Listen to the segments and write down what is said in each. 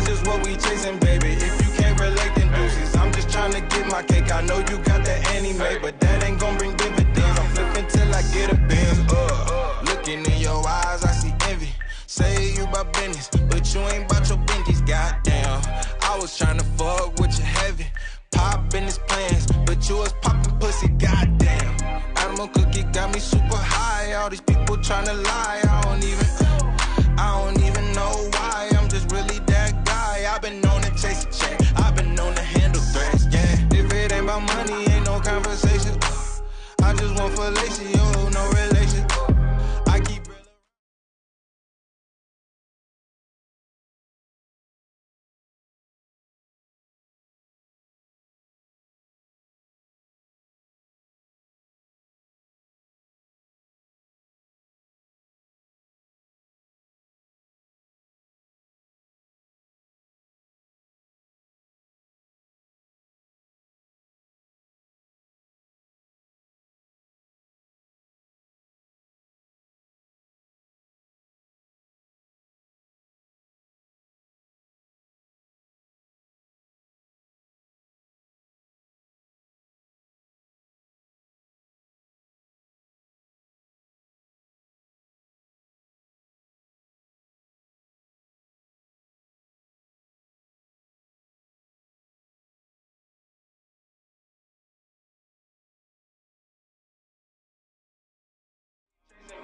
That's just what we chasing, baby. If you can't relate, then deuces. I'm just trying to get my cake. I know you got that anime, but that ain't gon' bring dividends. I'm flipping till I get a Benz. Looking in your eyes, I see envy. Say you about business, but you ain't about your bingies. Goddamn, I was trying to fuck with you heavy. Pop in his plans, but you was popping pussy. Goddamn, animal cookie got me super high. All these people trying to lie. I don't even know why. I'm just really that guy. I've been known to chase a check. I've been known to handle threats. Yeah, if it ain't about money, ain't no conversation. I just want fellatio, no relation. I keep.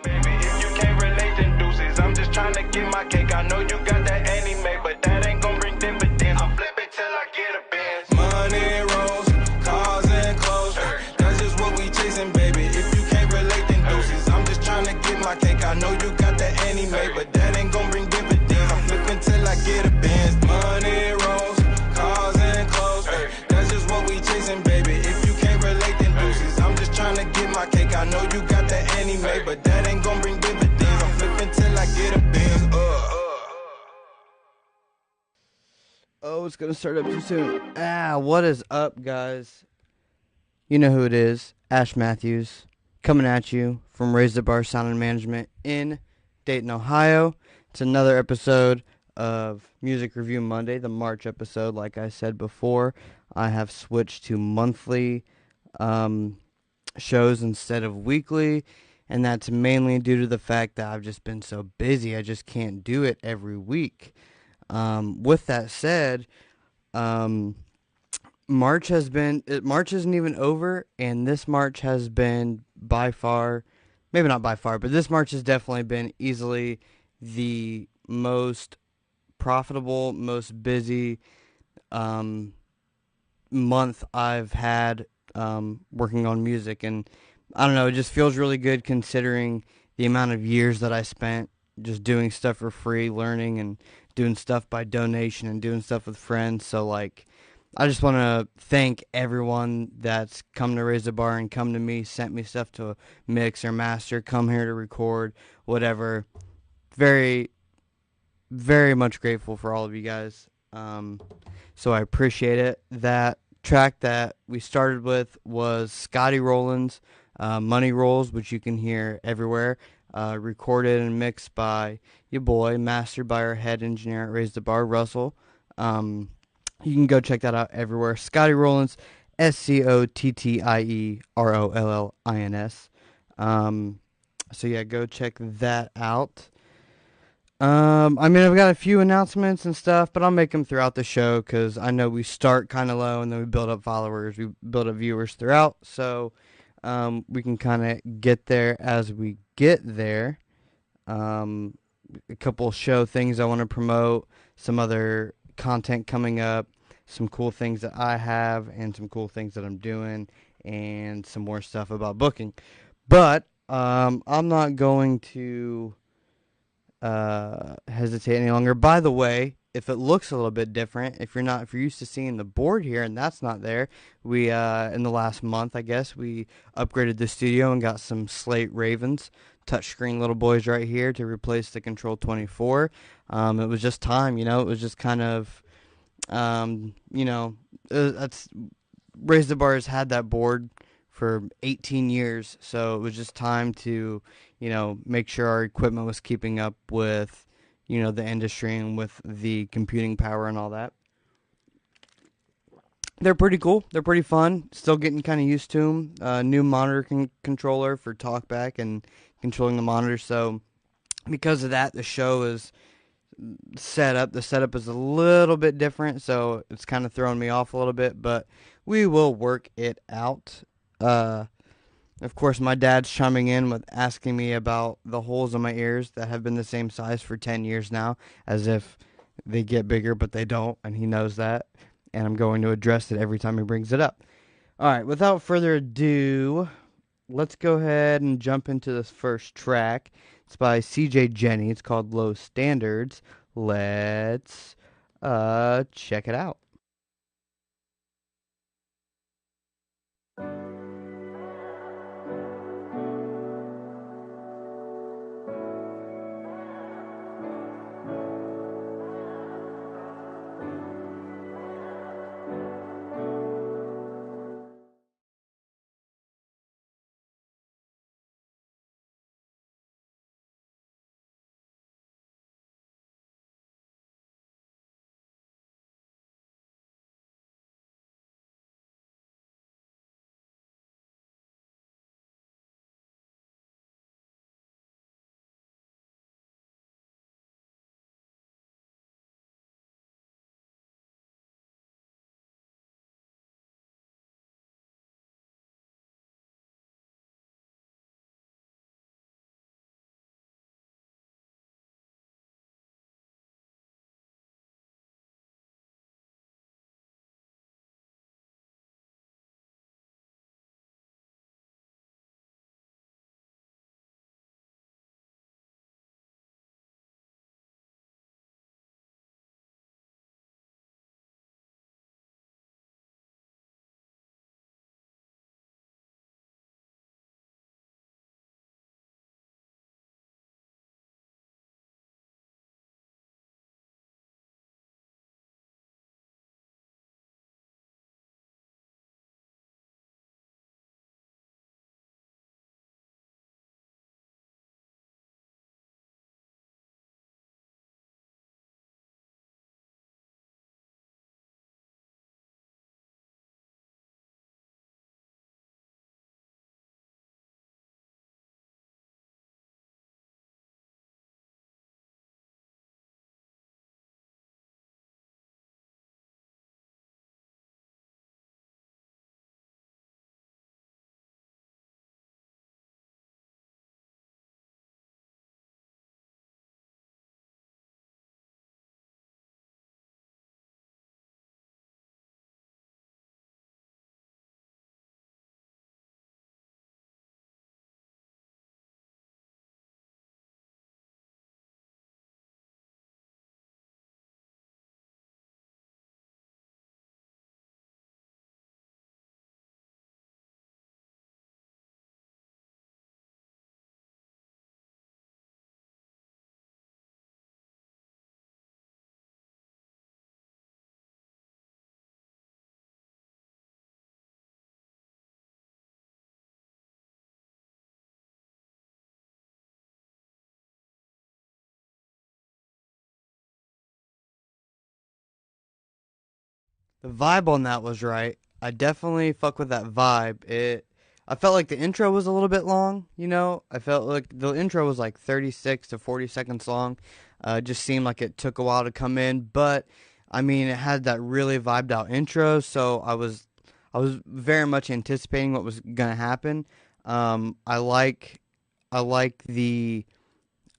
Baby, if you can't relate, then deuces. I'm just trying to get my cake. I know you got that anime, but that ain't gon' bring dividends. I'm flipping till I get a Benz. Money rolls, cars and clothes. That's just what we chasing, baby. If you can't relate, then deuces. I'm just trying to get my cake. I know you got that anime, but that ain't gon' bring dividends. I'm flipping till I get a Benz. Money rolls, cars and clothes. That's just what we chasing, baby. If you can't relate, then deuces. I'm just trying to get my cake. I know you got that anime, but that ain't gon' bring dividends. I'm flipping till I get a Benz. Oh, it's gonna start up too soon. What is up, guys? You know who it is. Ash Matthews, coming at you from Razdabar Sound and Management in Dayton, Ohio. It's another episode of Music Review Monday, the March episode. Like I said before, I have switched to monthly shows instead of weekly, and that's mainly due to the fact that I've just been so busy. I just can't do it every week. With that said, March isn't even over, and this March has been by far, maybe not by far, but this March has definitely been easily the most profitable, most busy month I've had working on music. And I don't know, it just feels really good considering the amount of years that I spent just doing stuff for free, learning and doing stuff by donation and doing stuff with friends. So like, I just want to thank everyone that's come to Razdabar and come to me, sent me stuff to mix or master, come here to record, whatever. Very, very much grateful for all of you guys. So I appreciate it. That track that we started with was Scotty Rowland's Money Rolls, which you can hear everywhere. Recorded and mixed by your boy, mastered by our head engineer at Razdabar, Russell. You can go check that out everywhere. Scotty Rowland's, SCOTTIEROLLINS. So yeah, go check that out. I've got a few announcements and stuff, but I'll make them throughout the show because I know we start kind of low and then we build up followers, we build up viewers throughout. So we can kind of get there as we get there. A couple show things I want to promote, some other content coming up, some cool things that I have and some cool things that I'm doing, and some more stuff about booking. But I'm not going to hesitate any longer. By the way, if it looks a little bit different, if you're used to seeing the board here and that's not there, we in the last month, I guess, we upgraded the studio and got some Slate Ravens touchscreen little boys right here to replace the Control 24. It was just time, it was just kind of that's Razdabar has had that board for 18 years, so it was just time to make sure our equipment was keeping up with the industry and with the computing power and all that. They're pretty cool. They're pretty fun. Still getting kind of used to them. New monitor controller for talkback and controlling the monitor. So because of that, the show is set up. The setup is a little bit different, so it's kind of throwing me off a little bit. But we will work it out. Of course, my dad's chiming in with asking me about the holes in my ears that have been the same size for 10 years now, as if they get bigger, but they don't, and he knows that. And I'm going to address it every time he brings it up. All right, without further ado, let's go ahead and jump into this first track. It's by CJ Jenny. It's called Low Standards. Let's check it out. The vibe on that was right. I definitely fuck with that vibe. I felt like the intro was a little bit long. I felt like the intro was like 36 to 40 seconds long. It just seemed like it took a while to come in, but I mean, it had that really vibed out intro, so I was very much anticipating what was gonna happen. I like the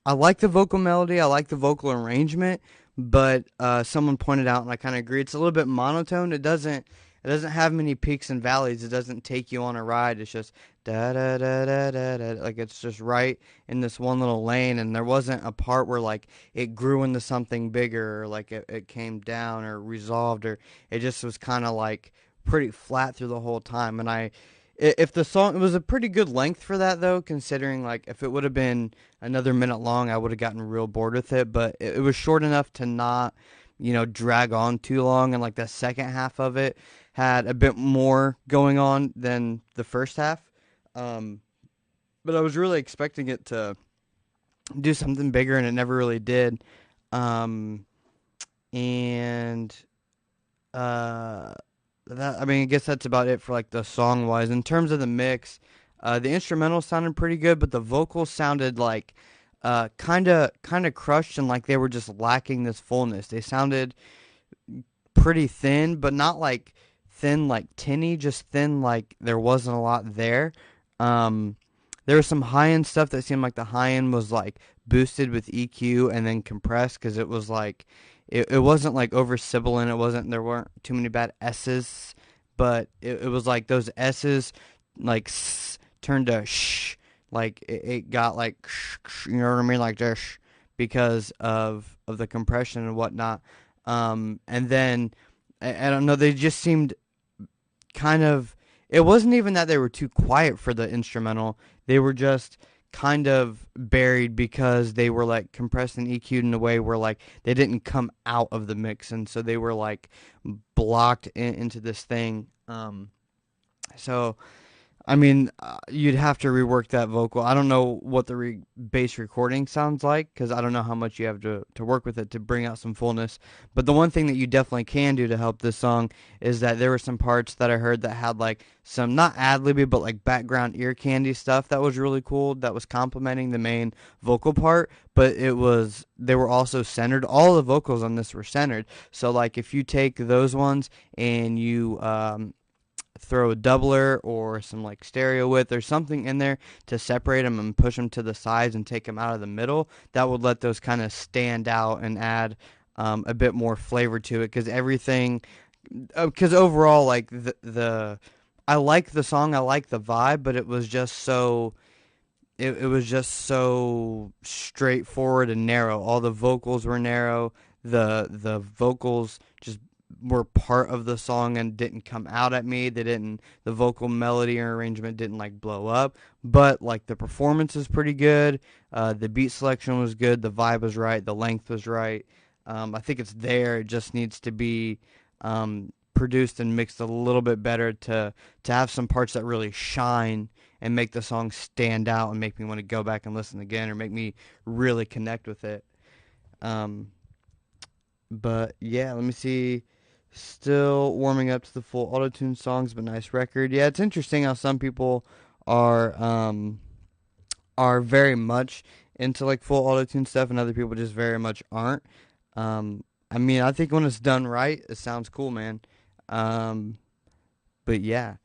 I like the vocal melody. I like the vocal arrangement, but someone pointed out, and I kind of agree. It's a little bit monotone. It doesn't have many peaks and valleys. It doesn't take you on a ride. It's just da da da da da da. Like it's just right in this one little lane, and there wasn't a part where like it grew into something bigger, or like it came down or resolved, or it just was kind of like pretty flat through the whole time. And if the song, it was a pretty good length for that though, considering like if it would have been another minute long, I would have gotten real bored with it. But it was short enough to not, drag on too long. And like the second half of it had a bit more going on than the first half. Um, but I was really expecting it to do something bigger, and it never really did. And I guess that's about it for like the song wise. In terms of the mix, the instrumental sounded pretty good, but the vocals sounded like kind of crushed, and like they were just lacking this fullness. They sounded pretty thin, but not like thin like tinny, just thin like there wasn't a lot there. There was some high end stuff that seemed like the high end was like boosted with EQ and then compressed, because it was like it wasn't like over sibilant. There weren't too many bad S's, but it was like those S's like turned to sh, like it got like sh, you know what I mean, like this, because of the compression and whatnot. And then I don't know, they just seemed kind of, it wasn't even that they were too quiet for the instrumental. They were just kind of buried because they were like compressed and EQ'd in a way where like they didn't come out of the mix, and so they were like blocked into this thing. So I mean, you'd have to rework that vocal. I don't know what the bass recording sounds like, because I don't know how much you have to work with it to bring out some fullness. But the one thing that you definitely can do to help this song is that there were some parts that I heard that had like some, not ad-libby, but like background ear candy stuff that was really cool, that was complementing the main vocal part, but they were also centered. All the vocals on this were centered. So like if you take those ones and you throw a doubler or some like stereo width or something in there to separate them and push them to the sides and take them out of the middle, that would let those kind of stand out and add a bit more flavor to it. Because overall, like I like the song, I like the vibe, but it was just so it was just so straightforward and narrow. All the vocals were narrow. The vocals just were part of the song and didn't come out at me. The vocal melody or arrangement didn't like blow up, but like the performance is pretty good. The beat selection was good. The vibe was right. The length was right. I think it's there. It just needs to be produced and mixed a little bit better to have some parts that really shine and make the song stand out and make me want to go back and listen again, or make me really connect with it. But yeah, let me see. Still warming up to the full auto-tune songs, but nice record. Yeah, it's interesting how some people are very much into like full auto-tune stuff, and other people just very much aren't. I mean, I think when it's done right, it sounds cool, man. But yeah,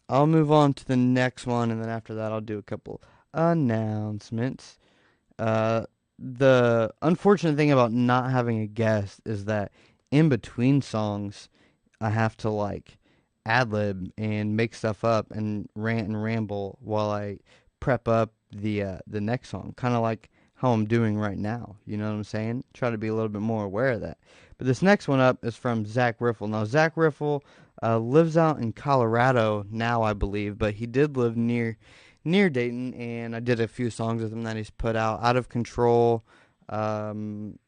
I'll move on to the next one, and then after that, I'll do a couple announcements. The unfortunate thing about not having a guest is that in between songs, I have to like ad-lib and make stuff up and rant and ramble while I prep up the next song, kind of like how I'm doing right now. You know what I'm saying? Try to be a little bit more aware of that. But this next one up is from Zach Riffle. Now, Zach Riffle lives out in Colorado now, I believe, but he did live near Dayton, and I did a few songs with him that he's put out. Out of Control, I don't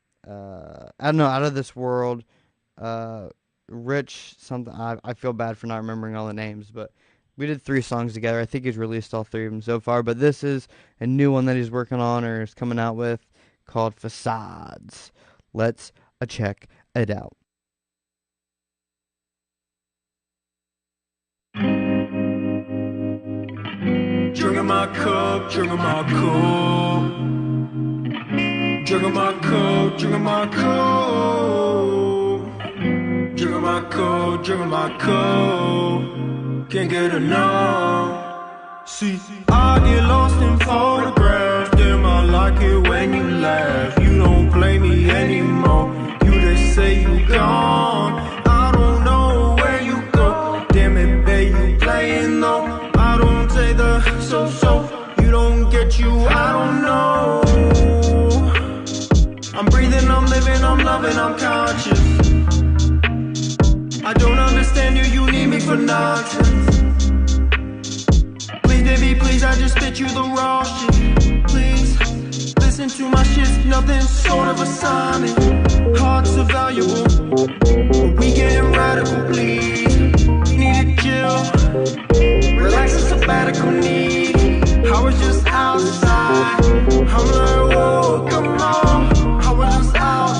know, Out of This World, Rich, something. I feel bad for not remembering all the names, but we did 3 songs together. I think he's released all 3 of them so far, but this is a new one that he's working on or is coming out with called Facades. Let's check it out. Drinking my cup, drinking my cup. Drinking my cup, drinking my cup. Drinking my cup, drinking my cup. Can't get enough. See, I get lost in photographs. Damn, I like it when you laugh. You don't play me anymore. You just say you gone. I don't know where you go. Damn it, babe, you playing though. I don't take the so. You don't get you, I don't know. I'm breathing, I'm living, I'm loving, I'm conscious. I don't understand you need me for nonsense. Please, baby, please, I just spit you the raw shit. Please, listen to my shit, nothing sort of assignment. Hearts are valuable, but we getting radical, please. Need to chill, relax, a sabbatical need. I was just outside, I'm like, whoa, come on. I was just outside.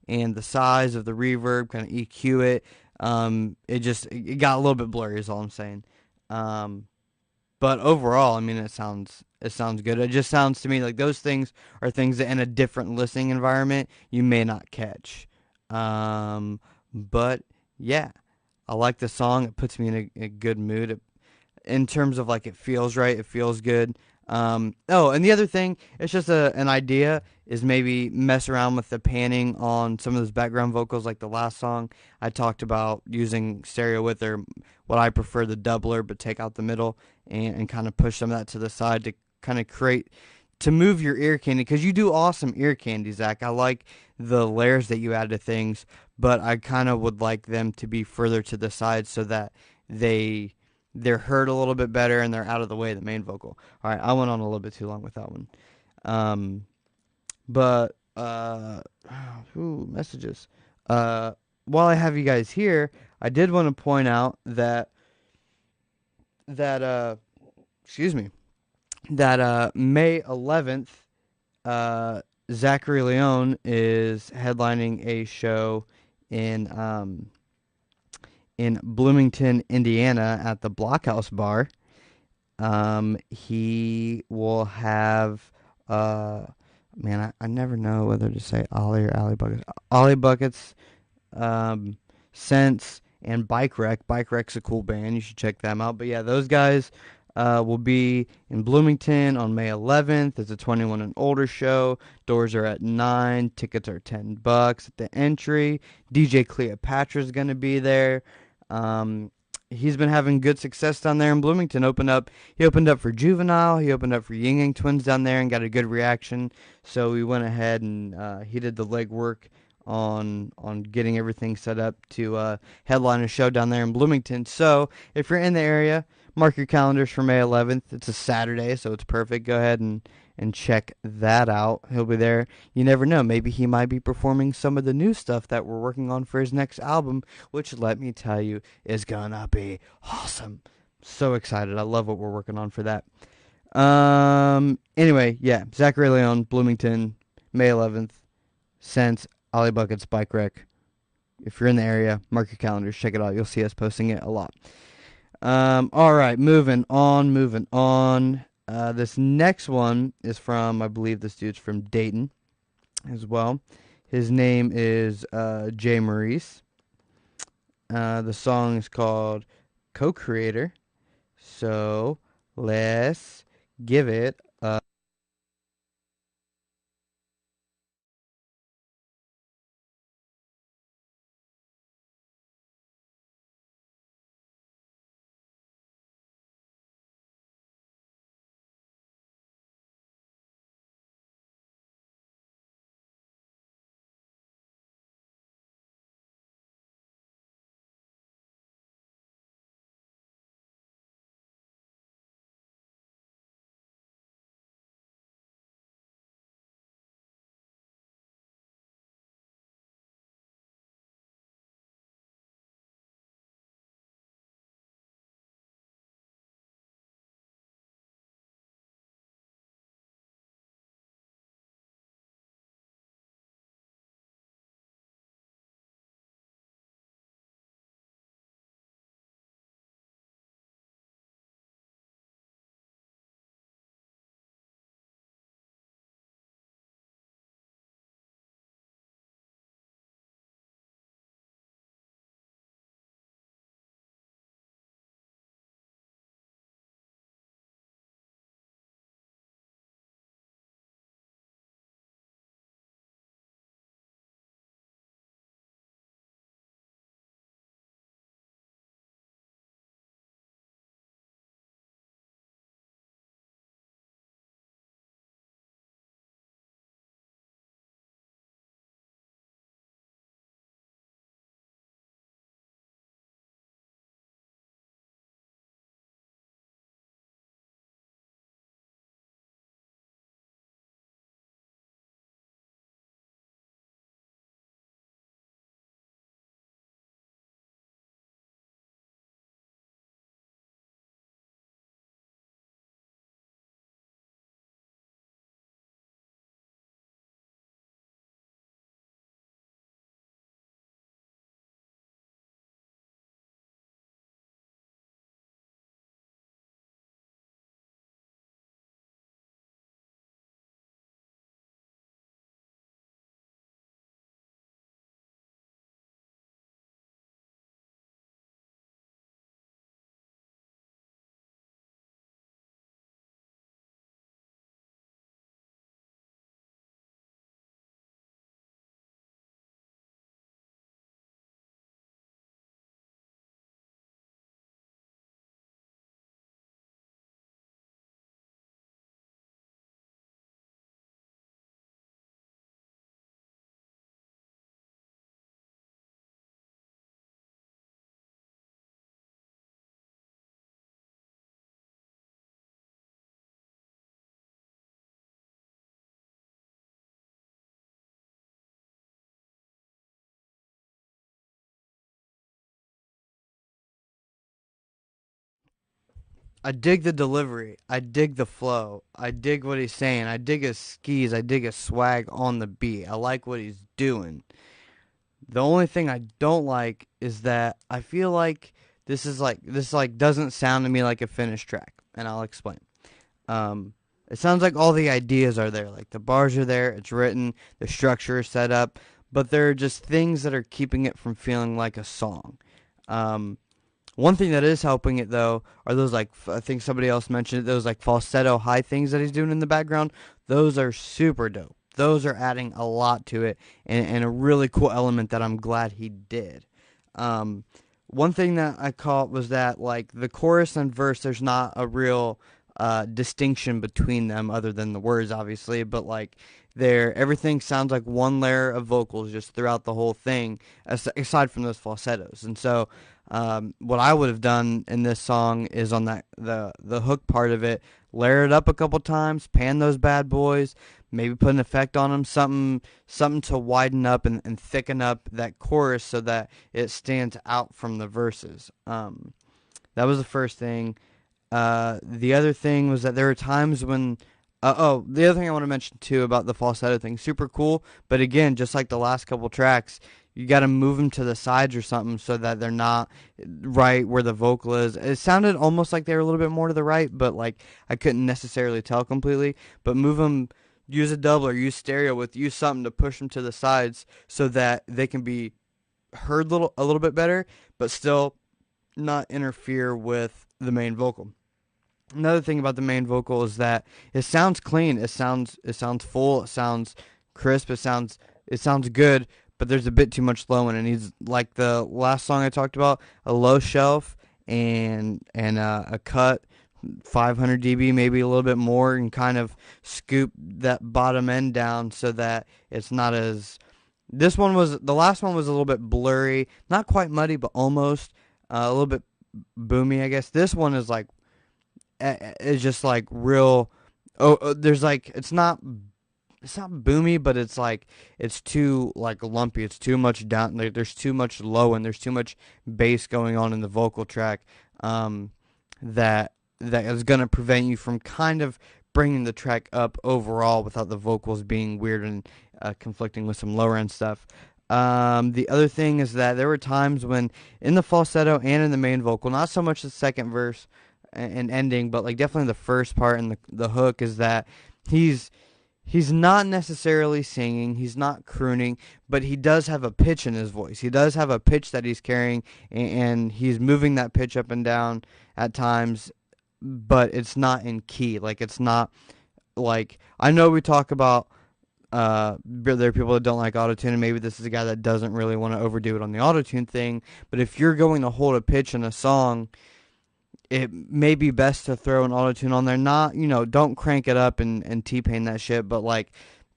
and the size of the reverb, kind of EQ it. It got a little bit blurry, is all I'm saying. Um, but overall, I mean, it sounds good. It just sounds to me like those things are things that in a different listening environment you may not catch. But yeah, I like the song. It puts me in a good mood. In terms of like it feels right, it feels good. And the other thing, it's just an idea is maybe mess around with the panning on some of those background vocals, like the last song I talked about using stereo width or what I prefer the doubler, but take out the middle and kind of push some of that to the side to kind of create to move your ear candy because you do awesome ear candy, Zach. I like the layers that you add to things, but I kind of would like them to be further to the side so that they they're heard a little bit better and they're out of the way of the main vocal. All right, I went on a little bit too long with that one. But messages. While I have you guys here, I did want to point out that excuse me, that May 11th, Zachary Leone is headlining a show in Bloomington, Indiana, at the Blockhouse Bar. He will have, I never know whether to say Ollie or Alley Buckets. Ollie Buckets, Sense, and Bike Wreck. Bike Wreck's a cool band. You should check them out. But yeah, those guys will be in Bloomington on May 11th. It's a 21 and older show. Doors are at 9. Tickets are $10 at the entry. DJ Cleopatra's going to be there. He's been having good success down there in Bloomington. He opened up for Juvenile. He opened up for Ying Yang Twins down there and got a good reaction. So we went ahead and he did the legwork on getting everything set up to headline a show down there in Bloomington. So if you're in the area, mark your calendars for May 11th. It's a Saturday, so it's perfect. Go ahead and check that out. He'll be there. You never know. Maybe he might be performing some of the new stuff that we're working on for his next album, which, let me tell you, is gonna be awesome. So excited. I love what we're working on for that. Anyway, yeah. Zachary Leone, Bloomington, May 11th. Sense, Ollie Buckets, Bike Wreck. If you're in the area, mark your calendars. Check it out. You'll see us posting it a lot. All right, moving on. This next one is from, I believe this dude's from Dayton as well. His name is Jay Maurice. The song is called Co-Creator. So let's give it I dig the delivery. I dig the flow. I dig what he's saying. I dig his skis. I dig his swag on the beat. I like what he's doing. The only thing I don't like is that I feel like this doesn't sound to me like a finished track, and I'll explain. It sounds like all the ideas are there, like the bars are there, it's written, the structure is set up, but there are just things that are keeping it from feeling like a song. Um, One thing that is helping it though are those like I think somebody else mentioned it, those like falsetto high things that he's doing in the background. Those are super dope. Those are adding a lot to it and a really cool element that I'm glad he did. Um, One thing that I caught was that like the chorus and verse, there's not a real distinction between them other than the words, obviously. But like everything sounds like one layer of vocals just throughout the whole thing, aside from those falsettos. And so what I would have done in this song is on the hook part of it, layer it up a couple times, pan those bad boys, maybe put an effect on them, something to widen up and thicken up that chorus so that it stands out from the verses. That was the first thing. The other thing was that there were times when the other thing I want to mention too about the falsetto thing, super cool, but again, just like the last couple tracks, you got to move them to the sides or something so that they're not right where the vocal is. It sounded almost like they were a little bit more to the right, but like I couldn't necessarily tell completely. But move them, use a double or use stereo use something to push them to the sides so that they can be heard a little bit better, but still not interfere with the main vocal. Another thing about the main vocal is that it sounds clean. It sounds full. It sounds crisp. It sounds good. But there's a bit too much low in it. And he's like the last song I talked about, a low shelf and a cut 500 dB, maybe a little bit more, and kind of scoop that bottom end down so that it's not as. The last one was a little bit blurry, not quite muddy, but almost a little bit boomy, I guess. This one is like. It's just like real. There's like it's not boomy, but it's like it's too like lumpy. It's too much down. There's too much low and there's too much bass going on in the vocal track. That is gonna prevent you from kind of bringing the track up overall without the vocals being weird and conflicting with some lower end stuff. The other thing is that there were times when in the falsetto and in the main vocal, not so much the second verse and ending, but like definitely the first part and the hook is that he's not necessarily singing, he's not crooning, but he does have a pitch in his voice. He does have a pitch that he's carrying, and he's moving that pitch up and down at times, but it's not in key. Like it's not like I know we talk about there are people that don't like autotune, and maybe this is a guy that doesn't really want to overdo it on the autotune thing, but if you're going to hold a pitch in a song, it may be best to throw an autotune on there. Not, don't crank it up and T-Pain that shit, but like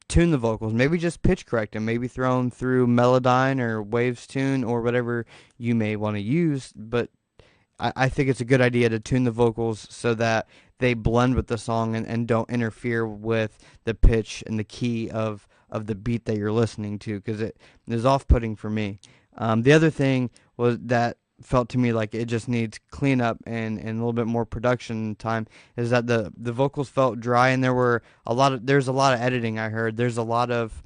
tune the vocals. Maybe just pitch correct them. Maybe throw them through Melodyne or Waves Tune or whatever you may want to use. But I think it's a good idea to tune the vocals so that they blend with the song and don't interfere with the pitch and the key of the beat that you're listening to, because it is off-putting for me. The other thing was that felt to me like it just needs cleanup and a little bit more production time is that the vocals felt dry, and there's a lot of editing. I heard there's a lot of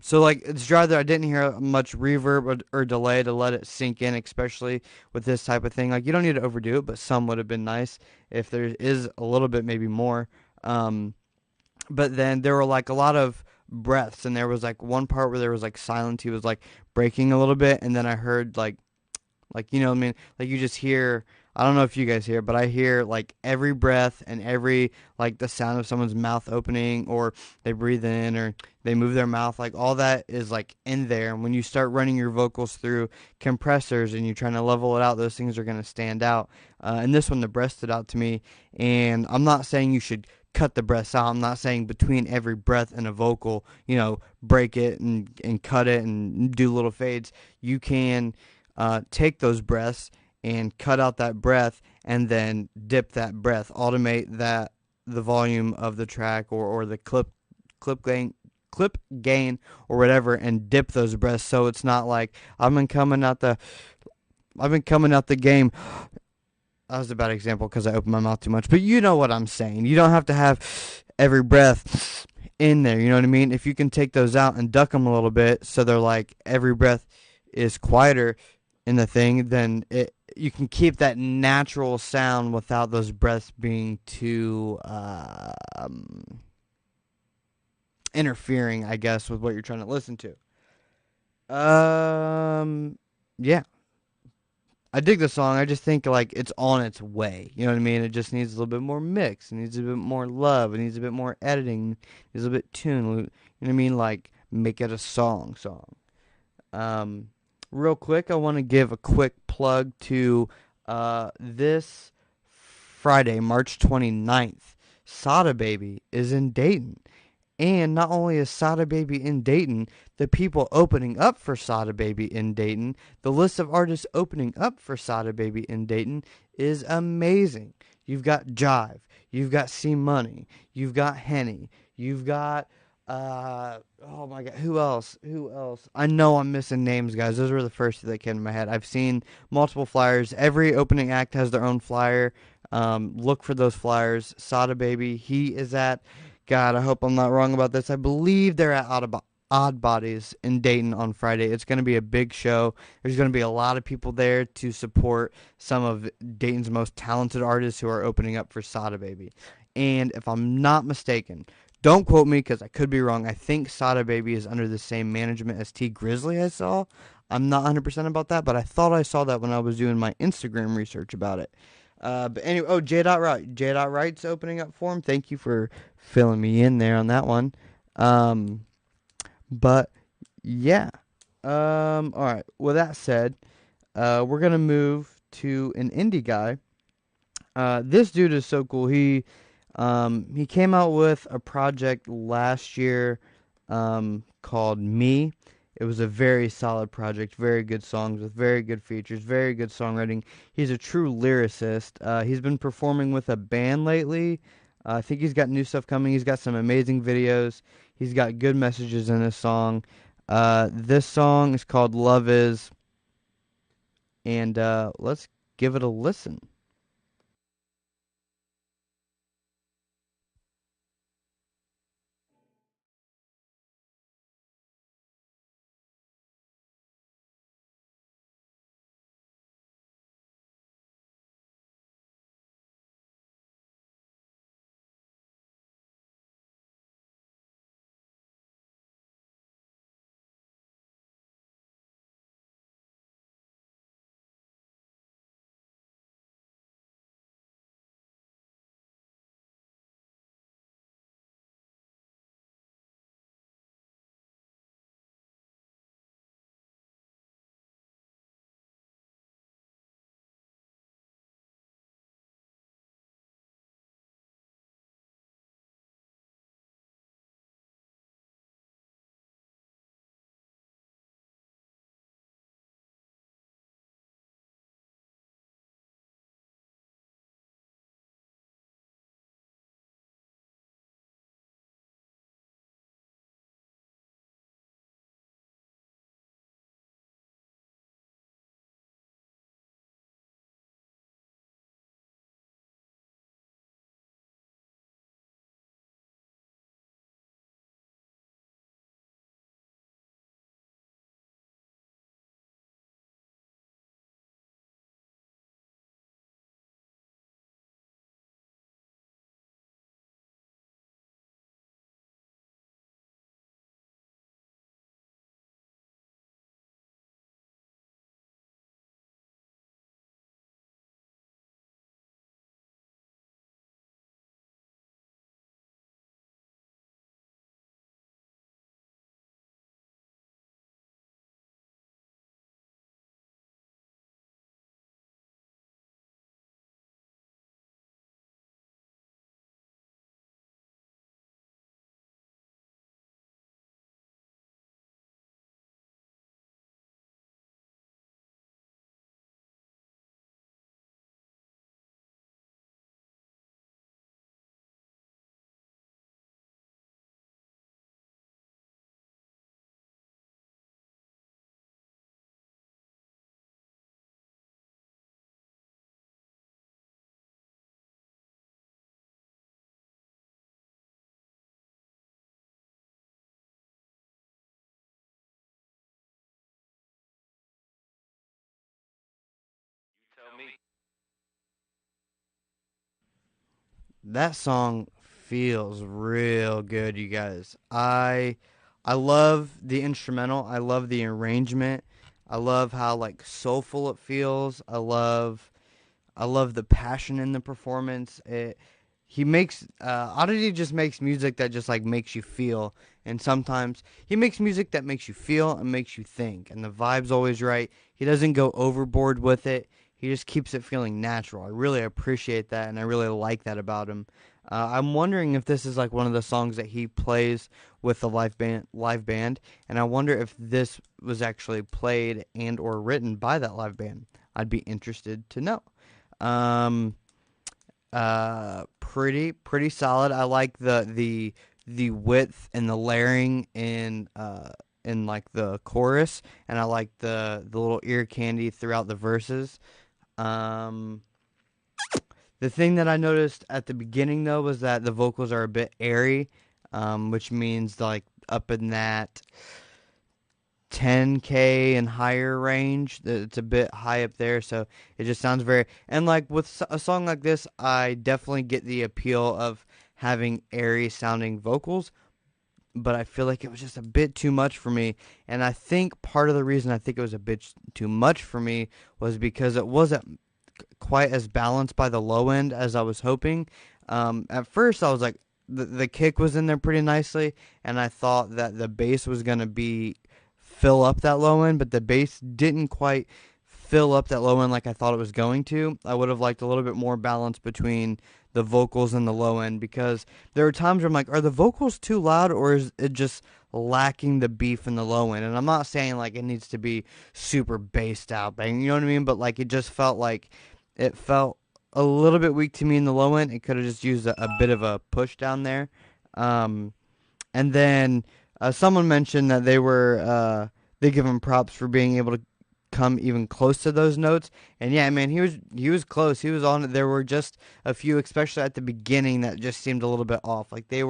so like it's dry there. I didn't hear much reverb or delay to let it sink in, especially with this type of thing. Like you don't need to overdo it, but some would have been nice if there is a little bit, maybe more. But then there were like a lot of breaths, and there was like one part where there was like silence. He was like breaking a little bit, and then I heard like you know what I mean? Like you just hear, I don't know if you guys hear, but I hear like every breath and every, like the sound of someone's mouth opening, or they breathe in or they move their mouth, like all that is like in there. And when you start running your vocals through compressors and you're trying to level it out, those things are going to stand out. And this one, the breath stood out to me. And I'm not saying you should cut the breaths out. I'm not saying between every breath and a vocal, break it and cut it and do little fades. You can take those breaths and cut out that breath and then dip that breath, automate the volume of the track or the clip gain or whatever, and dip those breaths so it's not like I've been coming out the game that was a bad example because I opened my mouth too much. But you know what I'm saying. You don't have to have every breath in there. You know what I mean? If you can take those out and duck them a little bit, so they're like every breath is quieter in the thing, then you can keep that natural sound without those breaths being too interfering, I guess, with what you're trying to listen to. Yeah, I dig the song. I just think like it's on its way. You know what I mean? It just needs a little bit more mix. It needs a bit more love. It needs a bit more editing. It needs a bit tune. You know what I mean? Like make it a song. Um, Real quick, I want to give a quick plug to this Friday, March 29th. Sada Baby is in Dayton. And not only is Sada Baby in Dayton, the people opening up for Sada Baby in Dayton, the list of artists opening up for Sada Baby in Dayton is amazing. You've got Jive, you've got C Money, you've got Henny, you've got oh my god, who else? Who else? I know I'm missing names, guys. Those were the first that came to my head. I've seen multiple flyers. Every opening act has their own flyer. Look for those flyers. Sada Baby, he is at, God, I hope I'm not wrong about this. I believe they're at Odd Bodies in Dayton on Friday. It's going to be a big show. There's going to be a lot of people there to support some of Dayton's most talented artists who are opening up for Sada Baby. And if I'm not mistaken, don't quote me because I could be wrong. I think Sada Baby is under the same management as T Grizzly I saw. I'm not 100% about that, but I thought I saw that when I was doing my Instagram research about it. But anyway, oh, J. Wright. J. Wright's opening up for him. Thank you for filling me in there on that one. But yeah. All right. With that said, we're gonna move to an indie guy. This dude is so cool. He came out with a project last year, called Me. It was a very solid project, very good songs with very good features, very good songwriting. He's a true lyricist. He's been performing with a band lately. I think he's got new stuff coming. He's got some amazing videos. He's got good messages in his song. This song is called Love Is, and let's give it a listen. That song feels real good, you guys. I love the instrumental. I love the arrangement. I love how like soulful it feels. I love the passion in the performance. He makes Oddity just makes music that just like makes you feel, and sometimes he makes music that makes you feel and makes you think, and the vibe's always right. He doesn't go overboard with it. He just keeps it feeling natural. I really appreciate that, and I really like that about him. I'm wondering if this is like one of the songs that he plays with the live band, and I wonder if this was actually played and or written by that live band. I'd be interested to know. Um, pretty solid. I like the width and the layering in like the chorus, and I like the little ear candy throughout the verses. Um, the thing that I noticed at the beginning though was that the vocals are a bit airy, which means like up in that 10K and higher range. It's a bit high up there, so it just sounds very. And like with a song like this, I definitely get the appeal of having airy sounding vocals, but I feel like it was just a bit too much for me. And I think part of the reason I think it was a bit too much for me was because it wasn't quite as balanced by the low end as I was hoping. At first, I was like, the kick was in there pretty nicely, and I thought that the bass was going to be fill up that low end, but the bass didn't quite fill up that low end like I thought it was going to. I would have liked a little bit more balance between the vocals and the low end, because there were times where I'm like, are the vocals too loud, or is it just lacking the beef in the low end? And I'm not saying like it needs to be super bassed out, bang, you know what I mean? But like it just felt like it felt a little bit weak to me in the low end. It could have just used a bit of a push down there. Um, and then someone mentioned that they give him props for being able to come even close to those notes. And yeah, man, he was close. He was on it. There were just a few, especially at the beginning, that just seemed a little bit off. Like they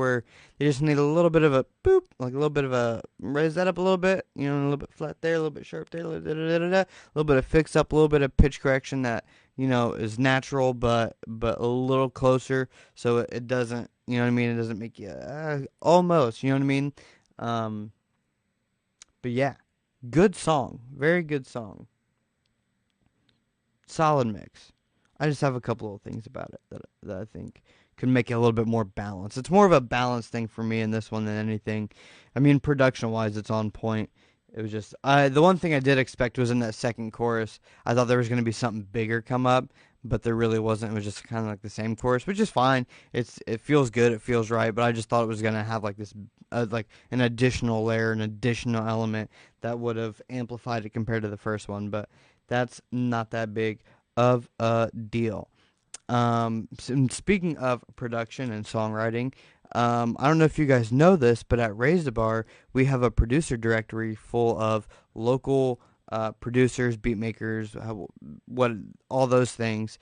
just need a little bit of a boop, like a little bit of a raise that up a little bit, you know, a little bit flat there, a little bit sharp there, a little bit of fix up, a little bit of pitch correction that is natural, but a little closer, so it doesn't, you know what I mean? It doesn't make you almost, you know what I mean? Um, but yeah, good song, very good song, solid mix. I just have a couple of things about it that I think could make it a little bit more balanced. It's more of a balance thing for me in this one than anything. I mean, production wise, it's on point. It was just the one thing I did expect was in that second chorus. I thought there was going to be something bigger come up, but there really wasn't. It was just kind of like the same chorus, which is fine. It feels good, it feels right. But I just thought it was going to have like this like an additional layer, an additional element that would have amplified it compared to the first one. But that's not that big of a deal. Speaking of production and songwriting, I don't know if you guys know this, but at Razdabar, we have a producer directory full of local producers, beat makers, what all those things,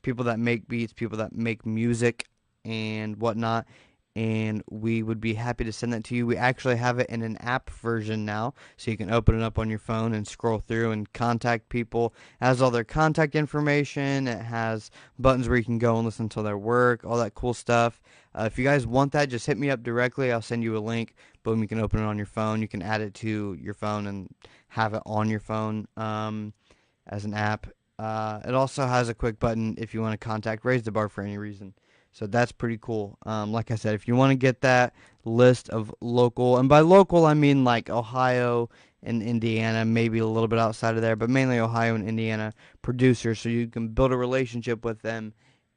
people that make beats, people that make music, and whatnot. And we would be happy to send that to you. We actually have it in an app version now, so you can open it up on your phone and scroll through and contact people. It has all their contact information. It has buttons where you can go and listen to their work, all that cool stuff. If you guys want that, just hit me up directly. I'll send you a link. Boom, you can open it on your phone. You can add it to your phone and have it on your phone as an app. It also has a quick button if you want to contact Raise the Bar for any reason. So that's pretty cool. Like I said, if you want to get that list of local, and by local I mean like Ohio and Indiana, maybe a little bit outside of there, but mainly Ohio and Indiana producers, so you can build a relationship with them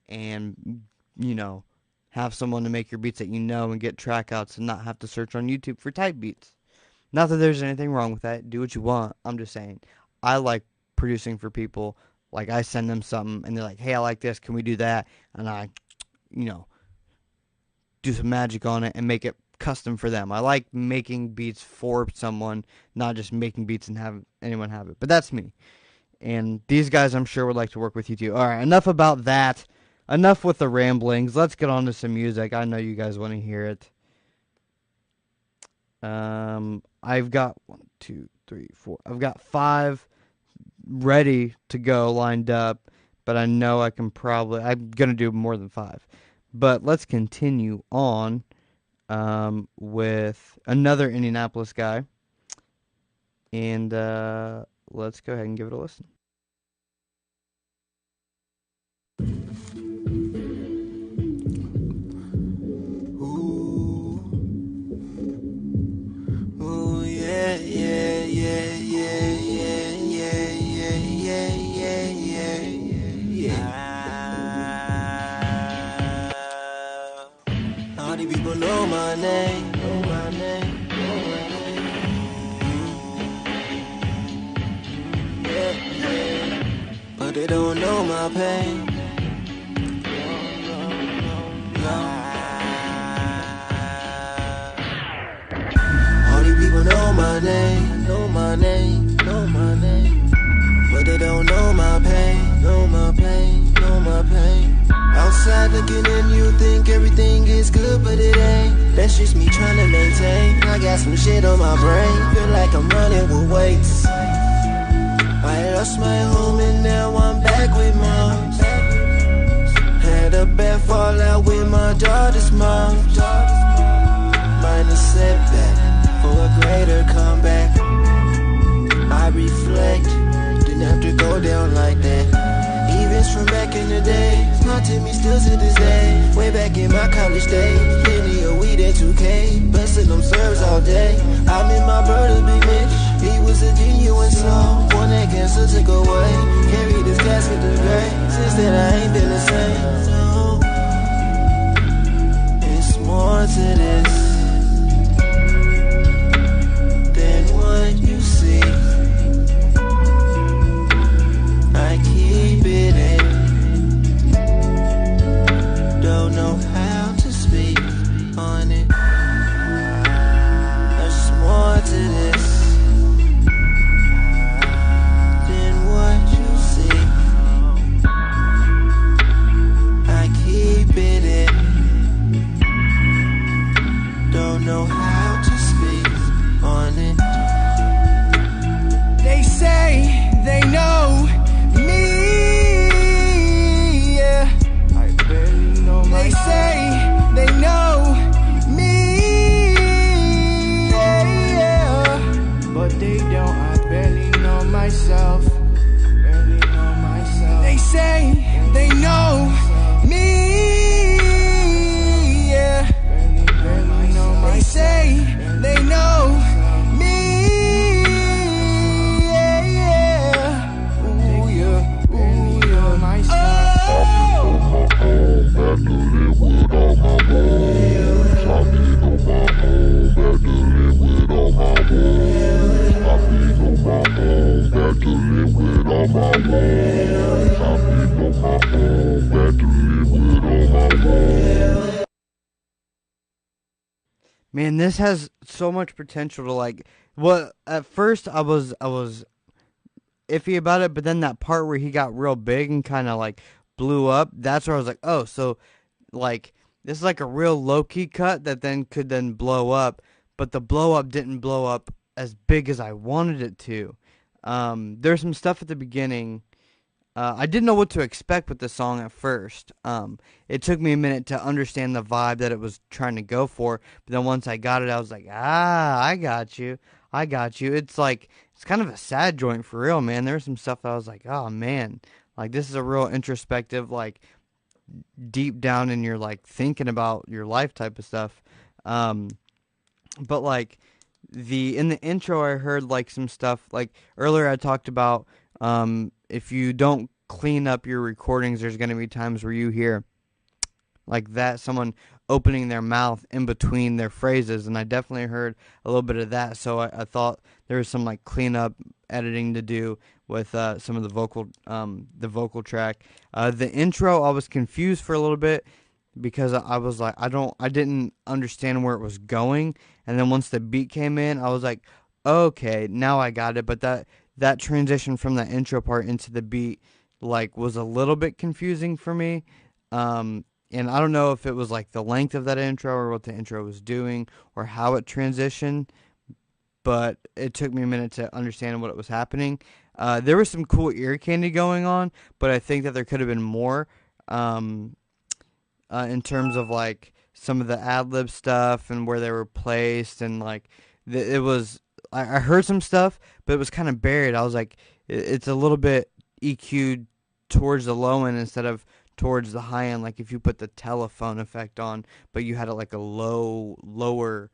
and, have someone to make your beats that and get track outs and not have to search on YouTube for type beats. Not that there's anything wrong with that. Do what you want. I'm just saying. I like producing for people. Like I send them something and they're like, hey, I like this. Can we do that? And I do some magic on it and make it custom for them. I like making beats for someone, not just making beats and have anyone have it. But that's me. And these guys, I'm sure, would like to work with you too. All right, enough about that. Enough with the ramblings. Let's get on to some music. I know you guys want to hear it. I've got 1, 2, 3, 4. I've got 5 ready to go lined up. but I know I'm going to do more than 5. But let's continue on with another Indianapolis guy. And let's go ahead and give it a listen. Ooh, yeah, yeah, yeah, yeah, yeah, yeah, yeah, yeah, yeah, yeah, yeah. All these people know my name, know my name, know my name. Yeah, yeah. But they don't know my pain. People know my name, know my name, know my name. But they don't know my pain, know my pain, know my pain. Outside looking in, you think everything is good, but it ain't. That's just me trying to maintain. I got some shit on my brain, feel like I'm running with weights. I lost my home and now I'm back with mom. Had a bad fallout with my daughter's mom. Minor setback for a greater comeback. I reflect, didn't have to go down like that. Events from back in the day, haunted me still to this day. Way back in my college days, plenty of weed at 2K, busting them serves all day. I met my brother Big Mitch, he was a genuine soul. One that cancer took away, carried his casket to grave. Since then I ain't been the same. So it's more to this what you see. I keep it in. Don't know how to speak on it. There's more to this than what you see. I keep it in. Don't know how to speak on it. They say they know me, yeah. I barely know myself. They say they know me, yeah, yeah. But they don't, I barely know myself. Barely know myself. They say they know me, yeah. Barely know myself. They say they know me. Man, this has so much potential to like. Well, at first I was iffy about it, but then that part where he got real big and kind of like blew up, that's where I was like, oh, so like this is like a real low key cut that then could then blow up, but the blow up didn't blow up as big as I wanted it to. There's some stuff at the beginning. I didn't know what to expect with the song at first. It took me a minute to understand the vibe that it was trying to go for, but then once I got it, I was like, I got you. It's like, it's kind of a sad joint for real, man. There's some stuff that I was like, oh man, like this is a real introspective, like deep down in your like thinking about your life type of stuff. But like in the intro, I heard like some stuff like earlier I talked about, if you don't clean up your recordings, there's going to be times where you hear like that, someone opening their mouth in between their phrases, and I definitely heard a little bit of that, so I thought there was some like cleanup editing to do with some of the vocal track. The intro, I was confused for a little bit because I was like, I didn't understand where it was going, and then once the beat came in, I was like, okay, now I got it, but that transition from that intro part into the beat like was a little bit confusing for me. And I don't know if it was like the length of that intro or what the intro was doing or how it transitioned, but it took me a minute to understand what it was happening. There was some cool ear candy going on, but I think that there could have been more in terms of like some of the ad-lib stuff and where they were placed, and like it was. I heard some stuff, but it was kind of buried. I was like, it's a little bit EQ'd towards the low end instead of towards the high end. Like if you put the telephone effect on, but you had it like a lower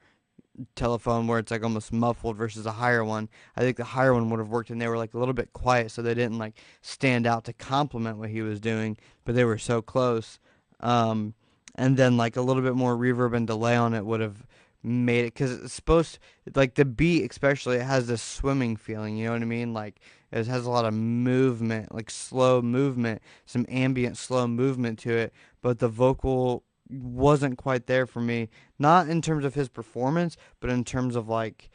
telephone where it's like almost muffled versus a higher one. I think the higher one would have worked, and they were like a little bit quiet, so they didn't like stand out to complement what he was doing, but they were so close. And then like a little bit more reverb and delay on it would have made it, because it's supposed to, like the beat especially, it has this swimming feeling, you know what I mean? Like it has a lot of movement, like slow movement, some ambient slow movement to it, but the vocal wasn't quite there for me. Not in terms of his performance, but in terms of like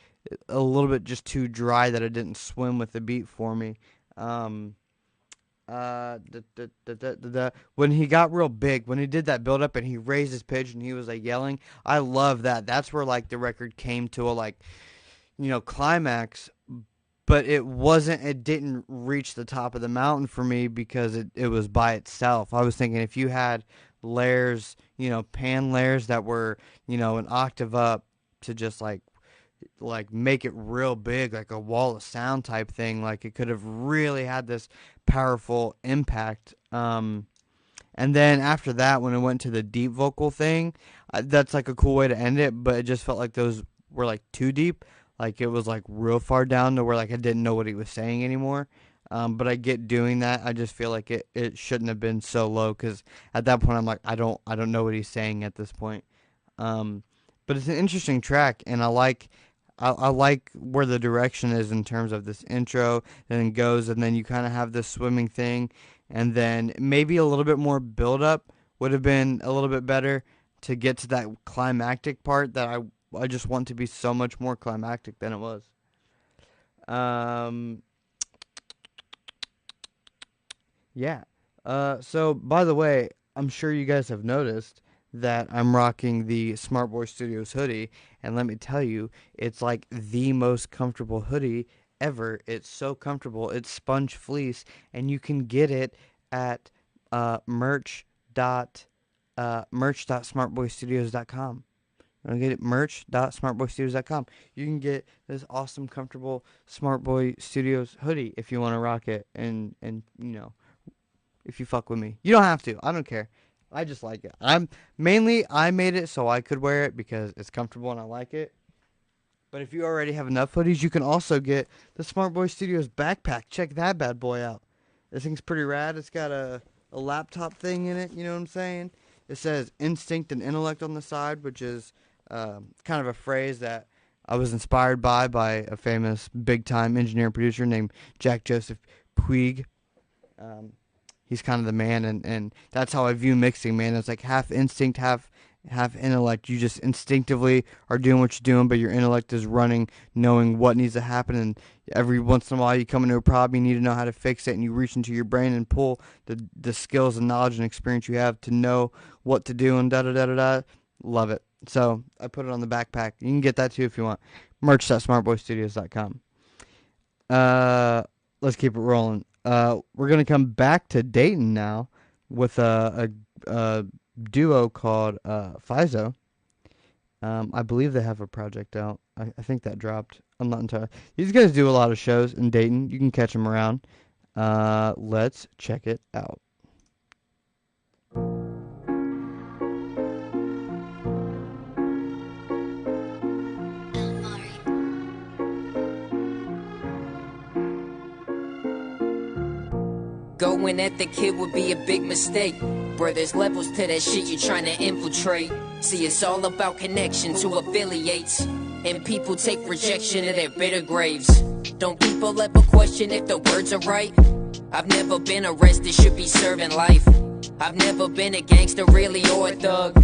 a little bit just too dry that it didn't swim with the beat for me. When he got real big, when he did that build up and he raised his pitch and he was like yelling, I love that. That's where like the record came to a like, climax, but it didn't reach the top of the mountain for me because it was by itself. I was thinking if you had layers, pan layers that were, an octave up to just like make it real big, like a wall of sound type thing, like it could have really had this powerful impact. And then after that, when it went to the deep vocal thing, that's like a cool way to end it, but it just felt like those were like too deep. Like it was like real far down to where like I didn't know what he was saying anymore. But I get doing that. I just feel like it shouldn't have been so low, because at that point I'm like, I don't know what he's saying at this point. But it's an interesting track, and I like where the direction is in terms of this intro, and then goes, and then you kind of have this swimming thing, and then maybe a little bit more build up would have been a little bit better to get to that climactic part that I just want to be so much more climactic than it was. Yeah. So by the way, I'm sure you guys have noticed that I'm rocking the Smart Boy Studios hoodie, and let me tell you, it's like the most comfortable hoodie ever. It's so comfortable. It's sponge fleece, and you can get it at merch.smartboystudios.com. You can get it merch.smartboystudios.com. You can get this awesome, comfortable Smart Boy Studios hoodie if you want to rock it, and if you fuck with me. You don't have to. I don't care. I just like it. I made it so I could wear it because it's comfortable and I like it. But if you already have enough hoodies, you can also get the Smart Boy Studios backpack. Check that bad boy out. This thing's pretty rad. It's got a laptop thing in it, you know what I'm saying? It says instinct and intellect on the side, which is kind of a phrase that I was inspired by a famous big-time engineer and producer named Jack Joseph Puig. He's kind of the man, and that's how I view mixing, man. It's like half instinct, half intellect. You just instinctively are doing what you're doing, but your intellect is running, knowing what needs to happen, and every once in a while you come into a problem, you need to know how to fix it, and you reach into your brain and pull the skills and knowledge and experience you have to know what to do, and da-da-da-da-da. Love it. So I put it on the backpack. You can get that too if you want. Merch.smartboystudios.com. Let's keep it rolling. We're going to come back to Dayton now with a duo called Fizo. I believe they have a project out. I think that dropped. I'm not entirely. These guys do a lot of shows in Dayton. You can catch them around. Let's check it out. Going at the kid would be a big mistake. Bro, there's levels to that shit you're trying to infiltrate. See, it's all about connection to affiliates. And people take rejection to their bitter graves. Don't people ever question if the words are right? I've never been arrested, should be serving life. I've never been a gangster really or a thug.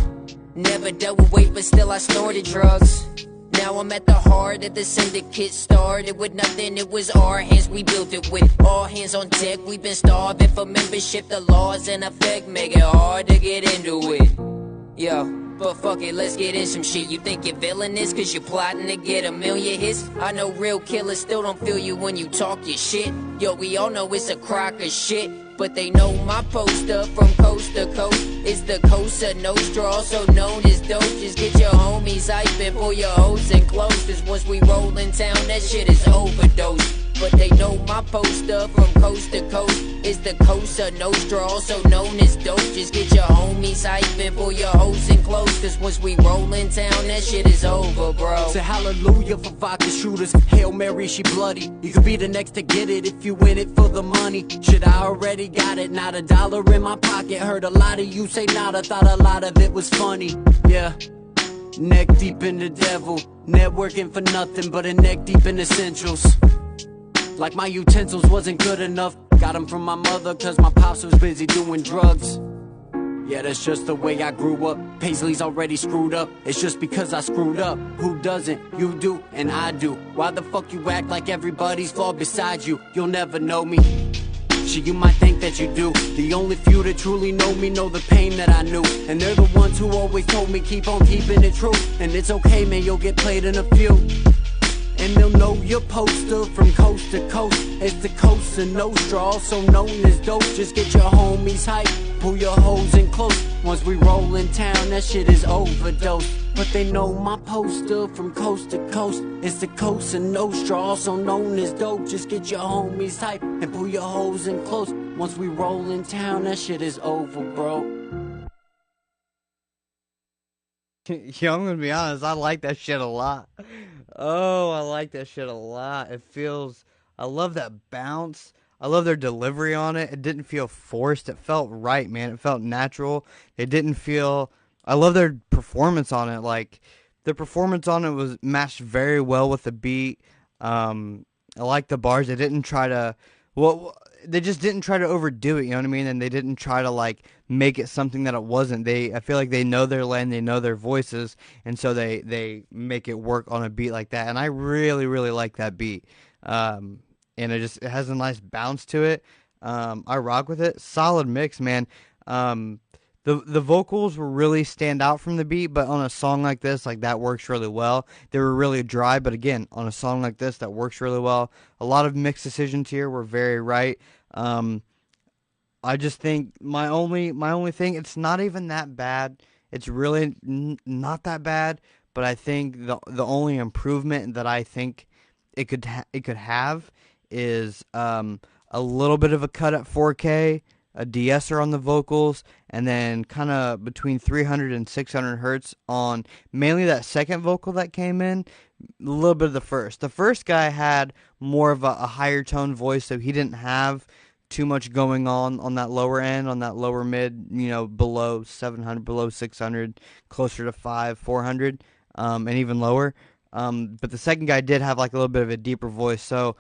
Never dealt with weight, but still I snorted drugs. Now I'm at the heart of the syndicate. Started with nothing, it was our hands, we built it with all hands on deck. We've been starving for membership, the laws in effect make it hard to get into it. Yo, But fuck it, let's get in some shit. You think you're villainous cause you're plotting to get 1,000,000 hits? I know real killers still don't feel you when you talk your shit. Yo, we all know it's a crock of shit, but they know my poster from coast to coast. It's the Cosa Nostra, also known as dope. Just get your homies hype and pull your hoes in close, cause once we roll in town, that shit is overdose. But they know my poster from coast to coast. It's the Cosa Nostra, also known as dope. Just get your homies hype and pull your hoes in close, cause once we roll in town, that shit is over, bro. Say hallelujah for vodka shooters. Hail Mary, she bloody. You could be the next to get it if you win it for the money. Shit, I already got it, not $1 in my pocket. Heard a lot of you say nada, thought a lot of it was funny. Yeah, neck deep in the devil. Networking for nothing but a neck deep in essentials. Like my utensils wasn't good enough. Got them from my mother cause my pops was busy doing drugs. Yeah, that's just the way I grew up. Paisley's already screwed up. It's just because I screwed up. Who doesn't? You do and I do. Why the fuck you act like everybody's flawed besides you? You'll never know me. Shit, you might think that you do. The only few that truly know me know the pain that I knew. And they're the ones who always told me keep on keeping it true. And it's okay, man, you'll get played in a few. And they'll know your poster from coast to coast. It's the Cosa Nostra, also known as dope. Just get your homies hype, pull your hoes in close. Once we roll in town, that shit is overdose. But they know my poster from coast to coast. It's the Cosa Nostra, also known as dope. Just get your homies hype and pull your hoes in close. Once we roll in town, that shit is over, bro. Yo, I'm gonna be honest, I like that shit a lot. Oh, I like that shit a lot. It feels, I love that bounce. I love their delivery on it. It didn't feel forced. It felt right, man. It felt natural. It didn't feel, I love their performance on it. Like, the performance on it was matched very well with the beat. I like the bars. They didn't try to, well, they just didn't try to overdo it, you know what I mean? And they didn't try to, like, make it something that it wasn't. I feel like they know their lane, they know their voices, and so they make it work on a beat like that. And I really, really like that beat. And it has a nice bounce to it. I rock with it. Solid mix, man. The vocals will really stand out from the beat, but on a song like this, like, that works really well. They were really dry, but again, on a song like this, that works really well. A lot of mixed decisions here were very right. I just think my only thing, it's not even that bad. It's really not that bad, but I think the only improvement that I think it could have is a little bit of a cut at 4K, a de-esser on the vocals, and then kind of between 300 and 600 hertz on mainly that second vocal that came in, a little bit of the first. The first guy had more of a higher tone voice, so he didn't have too much going on that lower end, on that lower mid, you know, below 700, below 600, closer to 400, and even lower. But the second guy did have like a little bit of a deeper voice, so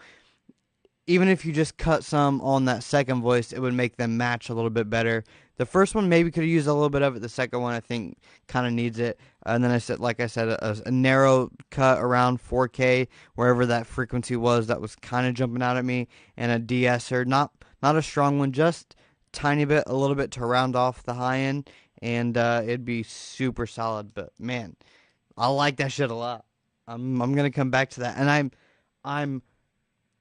even if you just cut some on that second voice, it would make them match a little bit better. The first one maybe could have used a little bit of it. The second one, I think, kind of needs it. And then like I said, a narrow cut around 4K, wherever that frequency was, that was kind of jumping out at me. And a de-esser, not a strong one, just tiny bit, a little bit to round off the high end, and it'd be super solid. But man, I like that shit a lot. I'm gonna come back to that, and I'm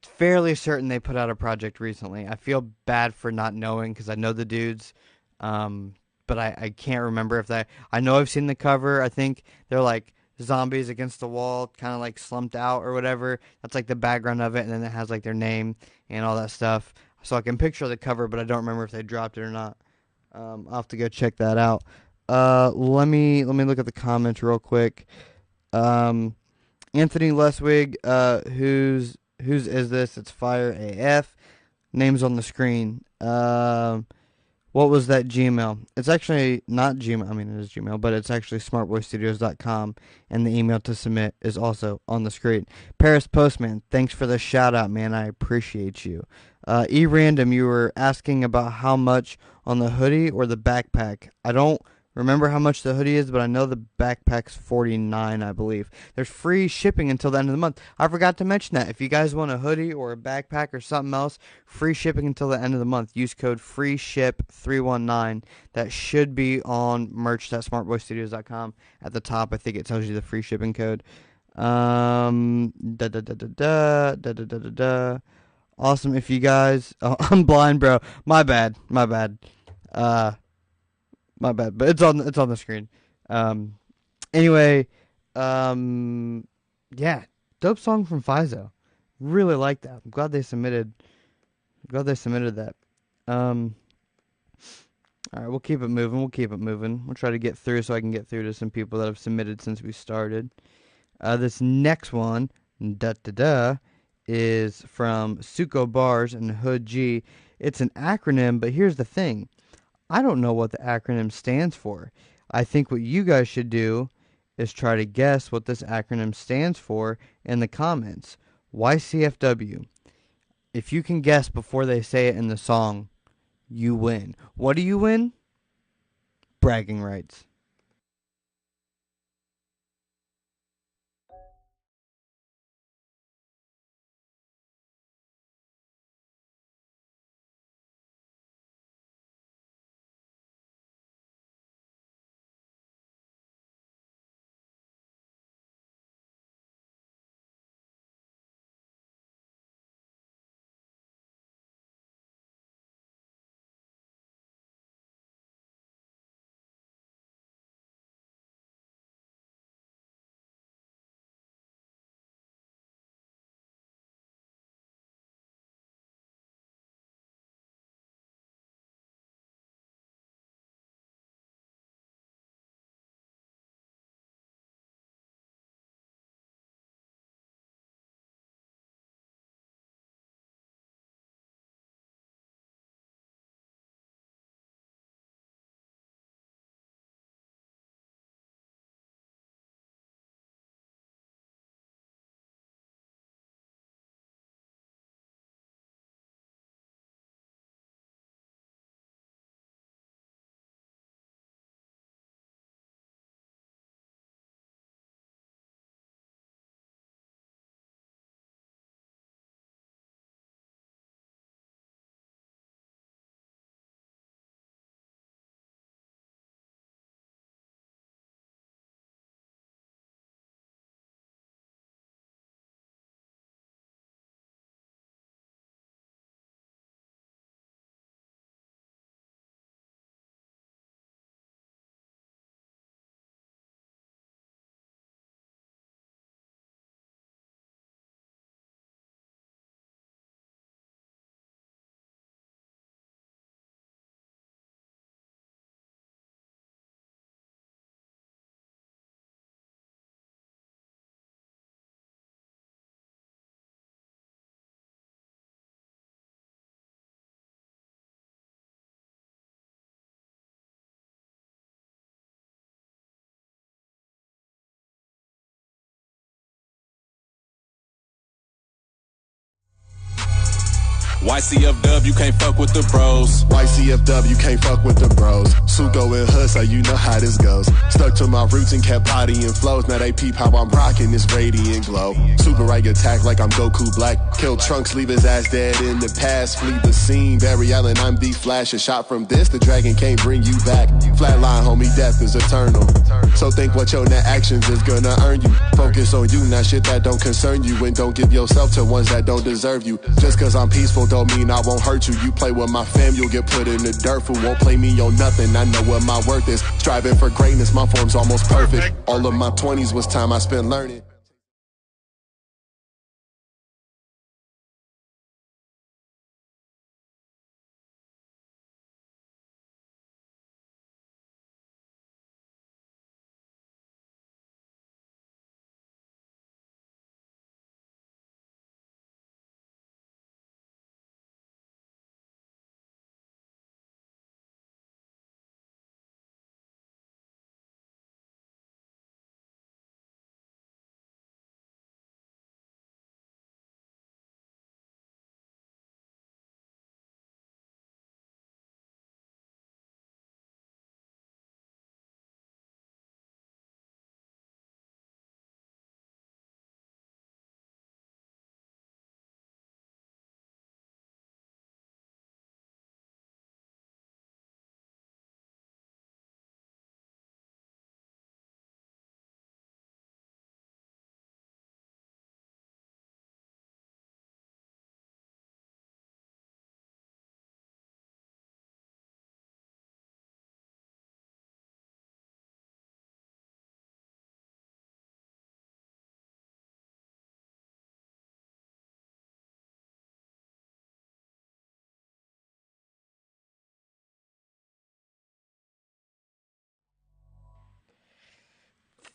fairly certain they put out a project recently. I feel bad for not knowing because I know the dudes, but I can't remember if I know I've seen the cover. I think they're like zombies against the wall, kind of like slumped out or whatever. That's like the background of it, and then it has like their name and all that stuff. So I can picture the cover, but I don't remember if they dropped it or not. I'll have to go check that out. Let me look at the comments real quick. Anthony Leswig, whose is this? It's Fire AF. Name's on the screen. What was that Gmail? It's actually not Gmail. I mean, it is Gmail, but it's actually smartboystudios.com, and the email to submit is also on the screen. Paris Postman, thanks for the shout-out, man. I appreciate you. E-Random, you were asking about how much on the hoodie or the backpack. I don't remember how much the hoodie is, but I know the backpack's $49, I believe. There's free shipping until the end of the month. I forgot to mention that. If you guys want a hoodie or a backpack or something else, free shipping until the end of the month. Use code FREESHIP319. That should be on merch.smartboystudios.com. At the top, I think it tells you the free shipping code. Da da da da da da da da da da. Awesome. If you guys, oh, I'm blind, bro. My bad. My bad. My bad. But it's on the screen. Anyway, yeah, dope song from Fizo. Really like that. I'm glad they submitted. That. All right, we'll keep it moving. We'll try to get through so I can get through to some people that have submitted since we started. This next one, is from Suko Bars and Hood G. It's an acronym, but here's the thing. I don't know what the acronym stands for. I think what you guys should do is try to guess what this acronym stands for in the comments. YCFW. If you can guess before they say it in the song, you win. What do you win? Bragging rights. YCFW, you can't fuck with the bros. YCFW, you can't fuck with the bros. Suko and Hood, so you know how this goes. Stuck to my roots and kept bodying flows. Now they peep how I'm rocking this radiant glow. Super right attack like I'm Goku Black. Kill Trunks, leave his ass dead in the past. Flee the scene, Barry Allen, I'm the Flash. A shot from this, the dragon can't bring you back. Flatline, homie, death is eternal. So think what your net actions is gonna earn you. Focus on you, not shit that don't concern you. And don't give yourself to ones that don't deserve you. Just cause I'm peaceful don't mean I won't hurt you. You play with my fam, you'll get put in the dirt. Fool won't play me on nothing, I know what my worth is. Striving for greatness, my form's almost perfect. All of my 20s was time I spent learning.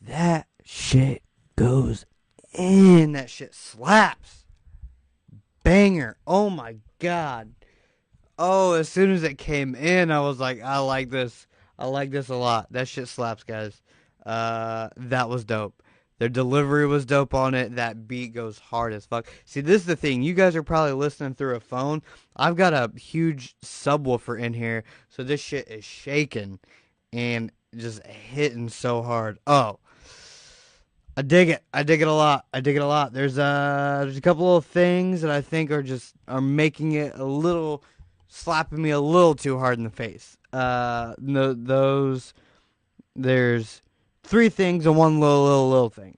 that shit goes in. That shit slaps. Banger. Oh my god. Oh, as soon as it came in, I was like, I like this. I like this a lot. That shit slaps, guys. That was dope. Their delivery was dope on it. That beat goes hard as fuck. See, this is the thing. You guys are probably listening through a phone. I've got a huge subwoofer in here, so this shit is shaking and just hitting so hard. Oh, I dig it. I dig it a lot. I dig it a lot. There's a couple of things that I think are making it a little, slapping me a little too hard in the face. There's three things and one little thing.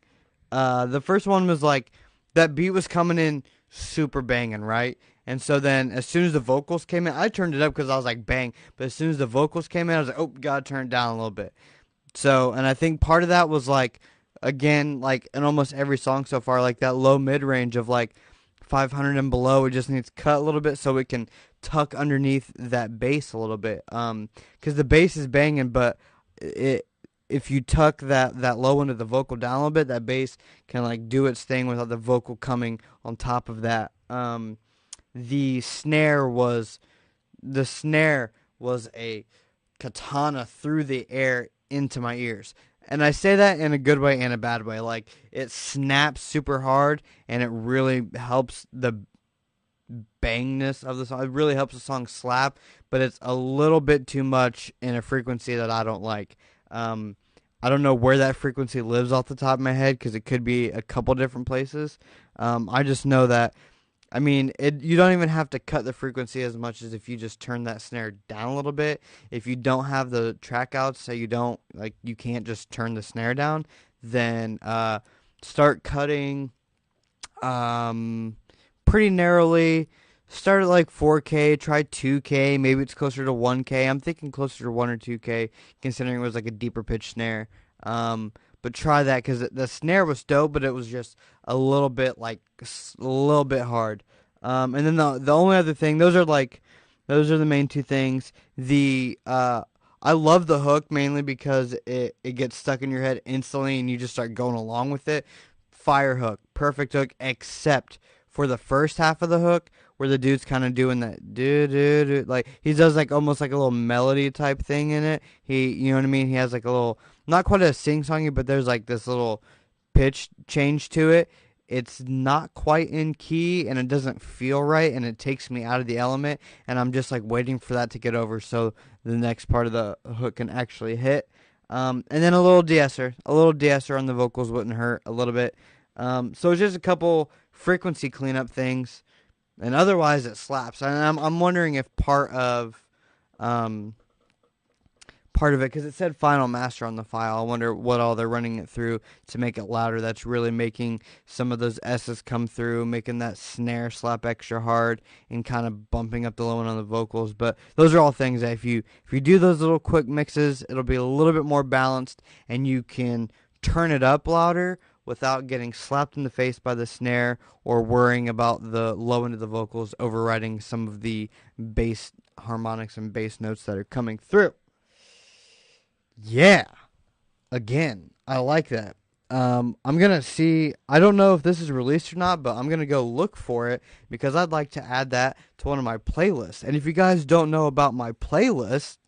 The first one was like, that beat was coming in super banging, right? And so then as soon as the vocals came in, I turned it up because I was like, bang. But as soon as the vocals came in, I was like, oh, gotta turn it down a little bit. So, and I think part of that was like, again, like in almost every song so far, like that low mid-range of like 500 and below, it just needs cut a little bit so it can tuck underneath that bass a little bit. Because the bass is banging, but if you tuck that low end of the vocal down a little bit, that bass can like do its thing without the vocal coming on top of that. The snare was a katana through the air into my ears. And I say that in a good way and a bad way. Like, it snaps super hard, and it really helps the bangness of the song. It really helps the song slap, but it's a little bit too much in a frequency that I don't like. I don't know where that frequency lives off the top of my head, because it could be a couple different places. I just know that, I mean, you don't even have to cut the frequency as much as if you just turn that snare down a little bit. If you don't have the track outs, so you can't just turn the snare down, then start cutting pretty narrowly. Start at like 4K, try 2K, maybe it's closer to 1K. I'm thinking closer to 1 or 2K, considering it was like a deeper pitch snare. But try that, because the snare was dope, but it was just a little bit hard. And then the only other thing, those are the main two things. I love the hook mainly because it gets stuck in your head instantly and you just start going along with it. Fire hook, perfect hook, except for the first half of the hook where the dude's kind of doing that do, like he does like almost like a little melody type thing in it. You know what I mean? He has like a little, not quite a sing-songy, but there's like this little pitch change to it. It's not quite in key, and it doesn't feel right, and it takes me out of the element, and I'm just like waiting for that to get over so the next part of the hook can actually hit. And then a little de-esser on the vocals wouldn't hurt a little bit. So it's just a couple frequency cleanup things, and otherwise it slaps. And I'm wondering if part of it, because it said final master on the file, I wonder what all they're running it through to make it louder. That's really making some of those S's come through, making that snare slap extra hard, and kind of bumping up the low end on the vocals. But those are all things that if you do those little quick mixes, it'll be a little bit more balanced, and you can turn it up louder without getting slapped in the face by the snare or worrying about the low end of the vocals overriding some of the bass harmonics and bass notes that are coming through. Yeah. Again, I like that. I'm going to see, I don't know if this is released or not, but I'm going to go look for it because I'd like to add that to one of my playlists. And if you guys don't know about my playlist,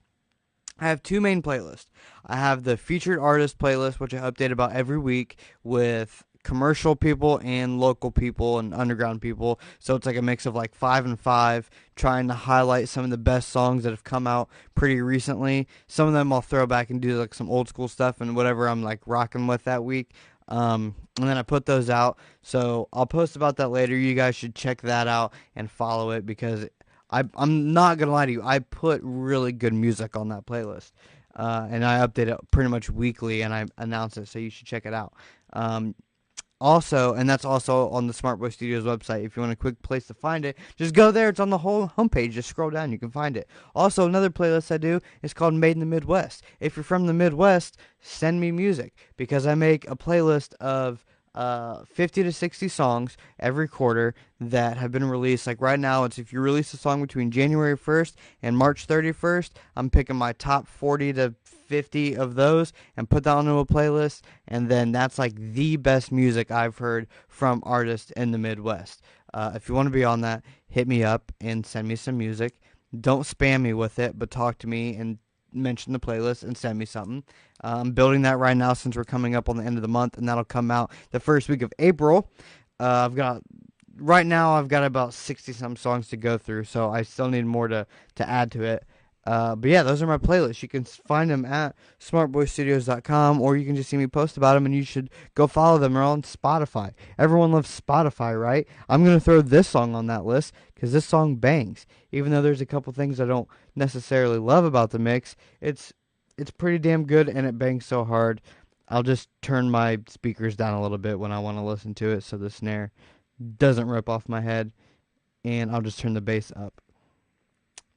I have two main playlists. I have the featured artist playlist, which I update about every week with commercial people and local people and underground people. So it's like a mix of like 5 and 5, trying to highlight some of the best songs that have come out pretty recently. Some of them I'll throw back and do like some old school stuff and whatever I'm like rocking with that week. And then I put those out. So I'll post about that later. You guys should check that out and follow it because I'm not going to lie to you. I put really good music on that playlist. And I update it pretty much weekly and I announce it. So you should check it out. Also, and that's also on the Smart Boy Studios website. If you want a quick place to find it, just go there. It's on the whole homepage. Just scroll down. You can find it. Also, another playlist I do is called Made in the Midwest. If you're from the Midwest, send me music because I make a playlist of 50 to 60 songs every quarter that have been released. Like right now, it's if you release a song between January 1st and March 31st, I'm picking my top 40 to 50 of those and put that onto a playlist, and then that's like the best music I've heard from artists in the Midwest. If you want to be on that, hit me up and send me some music. Don't spam me with it, but talk to me and mention the playlist and send me something. I'm building that right now since we're coming up on the end of the month, and that'll come out the first week of April. Right now I've got about 60-some songs to go through, so I still need more to add to it. But yeah, those are my playlists. You can find them at smartboystudios.com, or you can just see me post about them, and you should go follow them. They're on Spotify. Everyone loves Spotify, right? I'm going to throw this song on that list because this song bangs. Even though there's a couple things I don't necessarily love about the mix, it's pretty damn good, and it bangs so hard. I'll just turn my speakers down a little bit when I want to listen to it so the snare doesn't rip off my head, and I'll just turn the bass up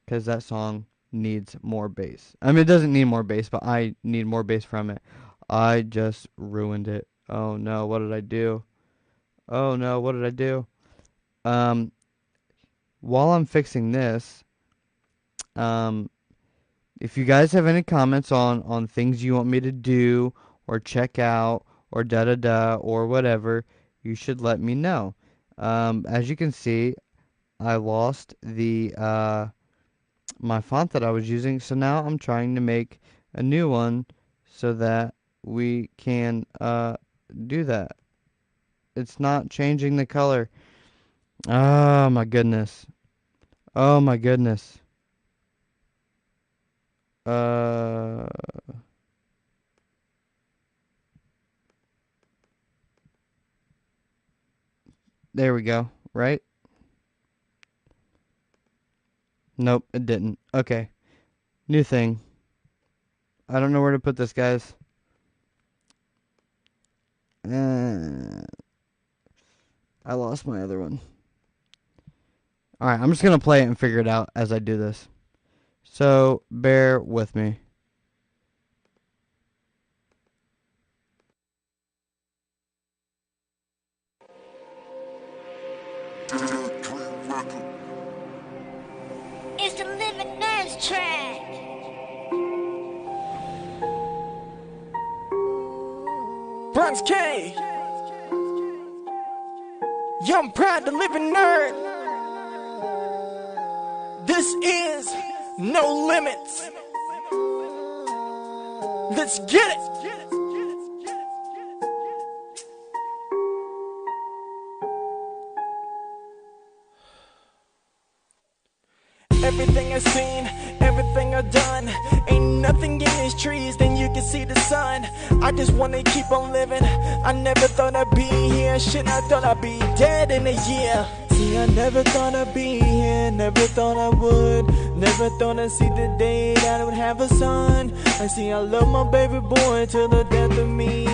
because that song needs more bass. I mean, it doesn't need more bass, but I need more bass from it. I just ruined it. Oh no, what did I do? Oh no, what did I do? While I'm fixing this, if you guys have any comments on things you want me to do or check out or da-da-da or whatever, you should let me know. As you can see, I lost the my font that I was using, so now I'm trying to make a new one so that we can do that. It's not changing the color. Oh my goodness. Oh my goodness. There we go, right? Nope, it didn't. Okay. New thing. I don't know where to put this, guys. I lost my other one. Alright, I'm just going to play it and figure it out as I do this. So, bear with me. It's the Living Nurse track. Bronx K. Young, proud, the living nerd. This is No Limits. Let's get it. Everything I've seen, everything I've done, ain't nothing in these trees, then you can see the sun. I just wanna keep on living. I never thought I'd be here. Shit, I thought I'd be dead in a year. See, I never thought I'd be here, never thought I would. Never thought I'd see the day that I would have a son. I see, I love my baby boy till the death of me.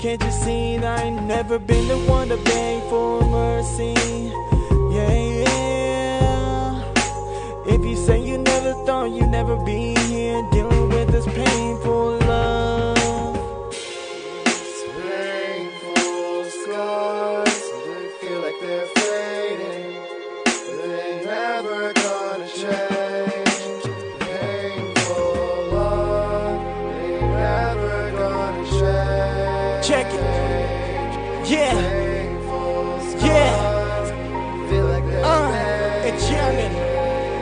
Can't you see that I ain't never been the one to beg for mercy? Yeah, yeah. If you say you never thought you'd never be here dealing with this painful love. These painful scars, they feel like they're fading, but they ain't never gonna change. Painful love, they ain't never gonna change. Check it. Yeah. Painful scars, Yeah. feel like they're fading. It's youngin'.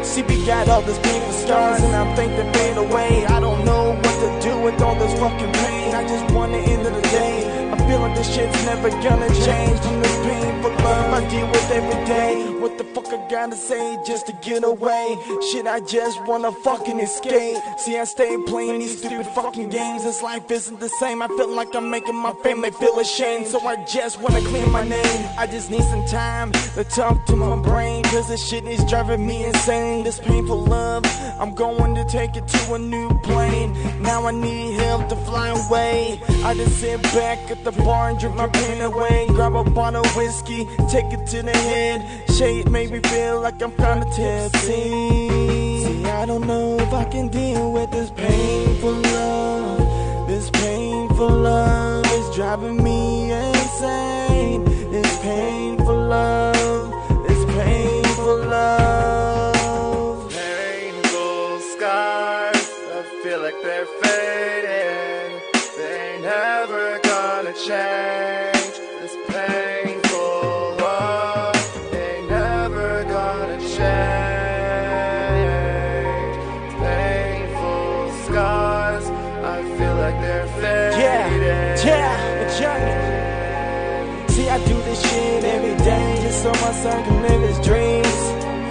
See, we got all these painful scars and I think they fade away. I don't know what to do with all this fucking pain. I just want the end of the day. I feel like this shit's never gonna change from this painful love I deal with every day. What the fuck I gotta say just to get away? Shit, I just wanna fucking escape. See, I stay playing these stupid fucking games. This life isn't the same. I feel like I'm making my family feel ashamed. So I just wanna clear my name. I just need some time to talk to my brain, cause this shit is driving me insane. This painful love, I'm going to take it to a new plane. Now I need help to fly away. I just sit back at the bar and drink my pain away. Grab a bottle of whiskey, take it to the head. Shade made me feel like I'm kinda tipsy. See, I don't know if I can deal with this painful love. This painful love is driving me insane. insane. This painful love, this painful love. Painful scars, I feel like they're fading. They never gonna change. This painful love, they never gonna change. Painful scars, I feel like they're fading. See, I do this shit every day just so my son can live his dreams.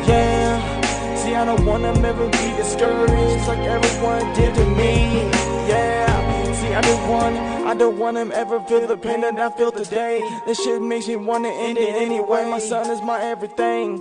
Yeah. See, I don't want him ever be discouraged like everyone did to me. Yeah. See, I don't want him ever feel the pain that I feel today. This shit makes me wanna end it anyway. My son is my everything.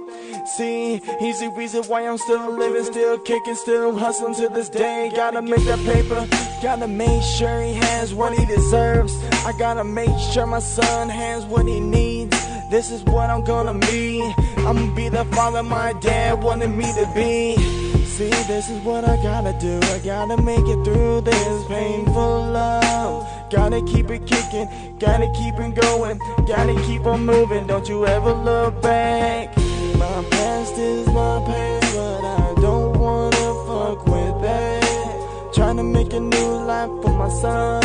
See, he's the reason why I'm still living, still kicking, still hustling to this day. Gotta make that paper, gotta make sure he has what he deserves. I gotta make sure my son has what he needs. This is what I'm gonna be. I'ma be the father my dad wanted me to be. See, this is what I gotta do. I gotta make it through this painful love. Gotta keep it kicking, gotta keep it going, gotta keep on moving. Don't you ever look back. My past is my past, but I don't wanna fuck with that. Trying to make a new life for my son.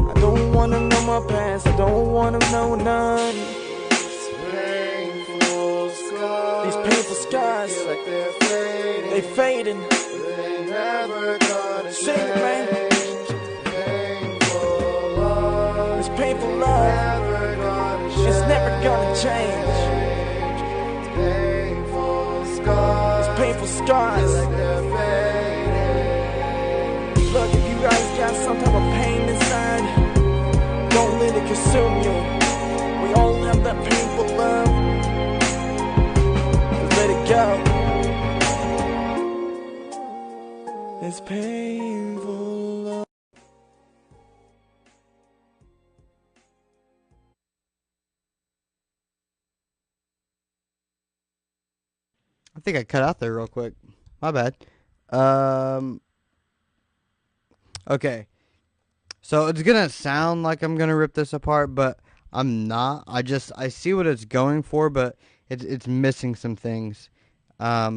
I don't wanna know my past, I don't wanna know none. These painful scars, Like they're fading. they fading. They never gonna Sing it, man. Painful love, This painful love, never gonna it's never gonna change. Painful scars, These painful scars. like they're fading. Look, if you guys got some type of pain inside, don't let it consume you. We all have that painful love. Let it go. It's painful love. I think I cut out there real quick. My bad. Okay. So it's gonna sound like I'm gonna rip this apart, but I'm not. I see what it's going for, but it's missing some things. I